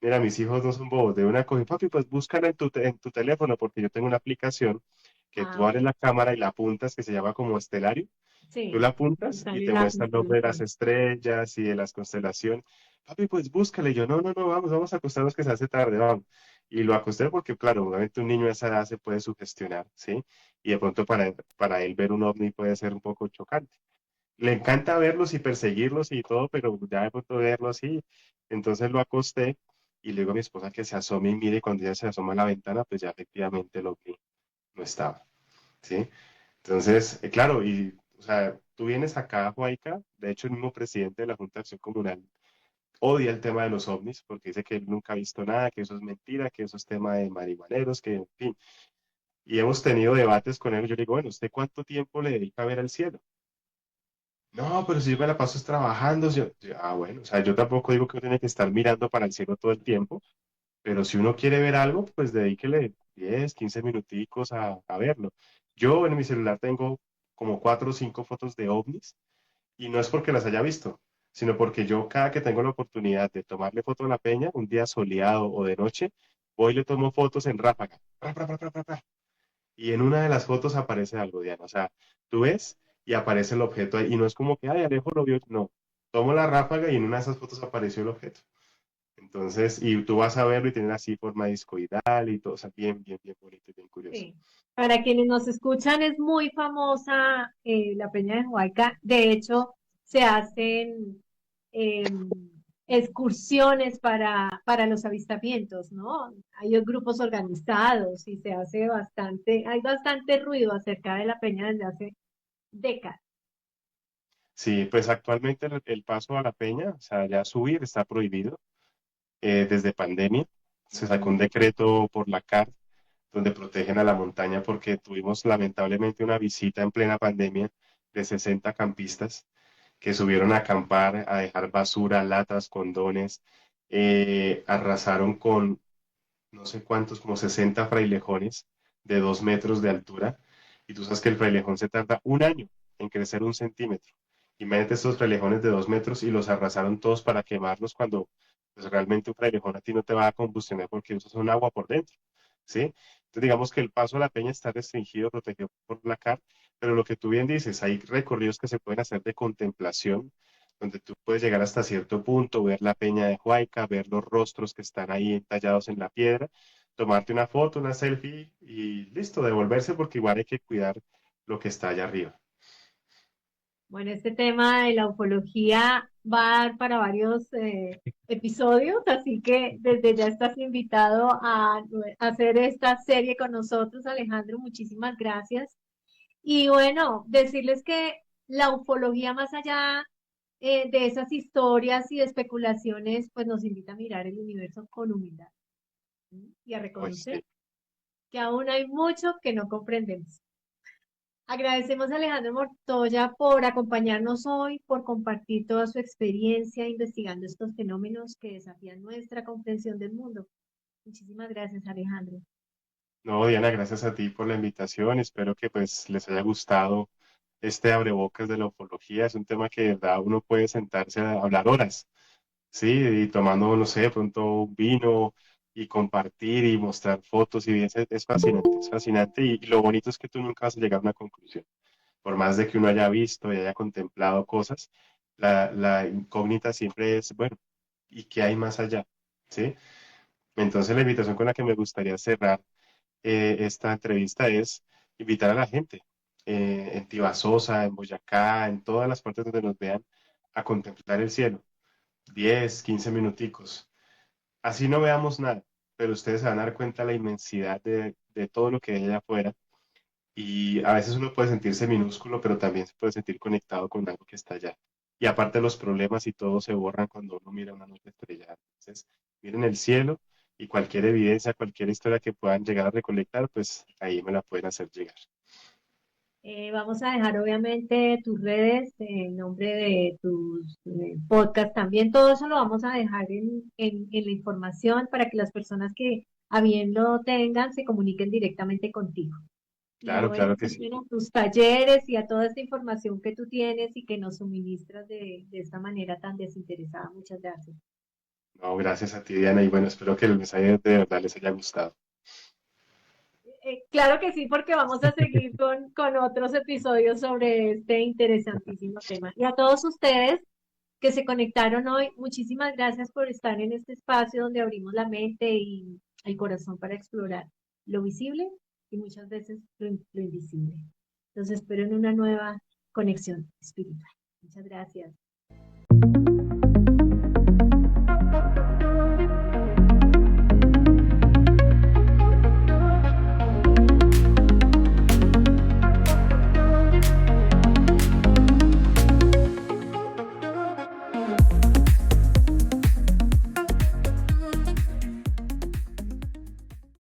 Mira, mis hijos no son bobos. De una cosa, papi, pues búscala en tu teléfono porque yo tengo una aplicación que Ah, tú ok. abres la cámara y la apuntas que se llama como Estelario. Tú Sí, la y apuntas y sale te la muestra el nombre de las constelación. estrellas y de las constelaciones. Papi, pues búscale. Y yo, no, no, no, vamos a acostarnos que se hace tarde, vamos. Y lo acosté porque, claro, obviamente un niño a esa edad se puede sugestionar, ¿sí? Y de pronto para él ver un ovni puede ser un poco chocante. Le encanta verlos y perseguirlos y todo, pero ya de pronto verlos así. Entonces lo acosté y le digo a mi esposa que se asome y mire. Y cuando ella se asoma a la ventana, pues ya efectivamente el ovni no estaba, ¿sí? Entonces, claro, y, o sea, tú vienes acá, Juaica, de hecho, el mismo presidente de la Junta de Acción Comunal odia el tema de los ovnis porque dice que él nunca ha visto nada, que eso es mentira, que eso es tema de marihuaneros, que, en fin. Y hemos tenido debates con él. Yo le digo, bueno, ¿usted cuánto tiempo le dedica a ver al cielo? No, pero si yo me la paso es trabajando, bueno, o sea, yo tampoco digo que uno tiene que estar mirando para el cielo todo el tiempo, pero si uno quiere ver algo, pues dedíquele 10, 15 minuticos a verlo. Yo en mi celular tengo como 4 o 5 fotos de ovnis y no es porque las haya visto, sino porque yo cada que tengo la oportunidad de tomarle foto a la peña, un día soleado o de noche, voy y le tomo fotos en ráfaga. Y en una de las fotos aparece algo, Diana. O sea, tú ves y aparece el objeto ahí. Y no es como que, ay, Alejo lo vio. No, tomo la ráfaga y en una de esas fotos apareció el objeto. Entonces, y tú vas a verlo y tiene así forma discoidal y todo, o sea, bien, bien, bien bonito y bien curioso. Sí. Para quienes nos escuchan, es muy famosa la Peña de Huayca. De hecho, se hacen excursiones para los avistamientos, ¿no? Hay grupos organizados y se hace bastante, hay bastante ruido acerca de la Peña desde hace décadas. Sí, pues actualmente el paso a la peña, o sea, ya subir está prohibido desde pandemia. Se sacó un Mm. decreto por la CAR donde protegen a la montaña porque tuvimos lamentablemente una visita en plena pandemia de 60 campistas que subieron a acampar, a dejar basura, latas, condones, arrasaron con no sé cuántos, como 60 frailejones de 2 metros de altura. Y tú sabes que el frailejón se tarda un año en crecer 1 centímetro. Imagínate estos frailejones de 2 metros y los arrasaron todos para quemarlos cuando pues, realmente un frailejón a ti no te va a combustionar porque usas un agua por dentro, ¿sí? Entonces digamos que el paso a la peña está restringido, protegido por la CAR, pero lo que tú bien dices, hay recorridos que se pueden hacer de contemplación, donde tú puedes llegar hasta cierto punto, ver la peña de Huayca, ver los rostros que están ahí entallados en la piedra, tomarte una foto, una selfie y listo, devolverse porque igual hay que cuidar lo que está allá arriba. Bueno, este tema de la ufología va a dar para varios episodios, así que desde ya estás invitado a hacer esta serie con nosotros, Alejandro. Muchísimas gracias. Y bueno, decirles que la ufología, más allá de esas historias y de especulaciones, pues nos invita a mirar el universo con humildad, ¿sí? Y a Pues reconocer sí. que aún hay mucho que no comprendemos. Agradecemos a Alejandro Mortoya por acompañarnos hoy, por compartir toda su experiencia investigando estos fenómenos que desafían nuestra comprensión del mundo. Muchísimas gracias, Alejandro. No, Diana, gracias a ti por la invitación. Espero que pues les haya gustado este abrebocas de la ufología. Es un tema que de verdad uno puede sentarse a hablar horas. Sí, y tomando, no sé, de pronto un vino y compartir y mostrar fotos y es fascinante y lo bonito es que tú nunca vas a llegar a una conclusión. Por más de que uno haya visto y haya contemplado cosas, la incógnita siempre es, bueno, ¿y qué hay más allá? ¿Sí? Entonces la invitación con la que me gustaría cerrar esta entrevista es invitar a la gente en Tibasosa, en Boyacá, en todas las partes donde nos vean, a contemplar el cielo 10, 15 minuticos. Así no veamos nada, pero ustedes se van a dar cuenta de la inmensidad de todo lo que hay allá afuera. Y a veces uno puede sentirse minúsculo, pero también se puede sentir conectado con algo que está allá. Y aparte los problemas y todo se borran cuando uno mira una noche estrellada. Entonces, miren el cielo y cualquier evidencia, cualquier historia que puedan llegar a recolectar, pues ahí me la pueden hacer llegar. Vamos a dejar obviamente tus redes, el nombre de tus podcasts también, todo eso lo vamos a dejar en la información para que las personas que a bien lo tengan se comuniquen directamente contigo. Claro, lo claro es que sí. a tus talleres y a toda esta información que tú tienes y que nos suministras de esta manera tan desinteresada. Muchas gracias. No, gracias a ti, Diana, y bueno, espero que el mensaje de verdad les haya gustado. Claro que sí, porque vamos a seguir con otros episodios sobre este interesantísimo tema. Y a todos ustedes que se conectaron hoy, muchísimas gracias por estar en este espacio donde abrimos la mente y el corazón para explorar lo visible y muchas veces lo invisible. Los espero en una nueva conexión espiritual. Muchas gracias.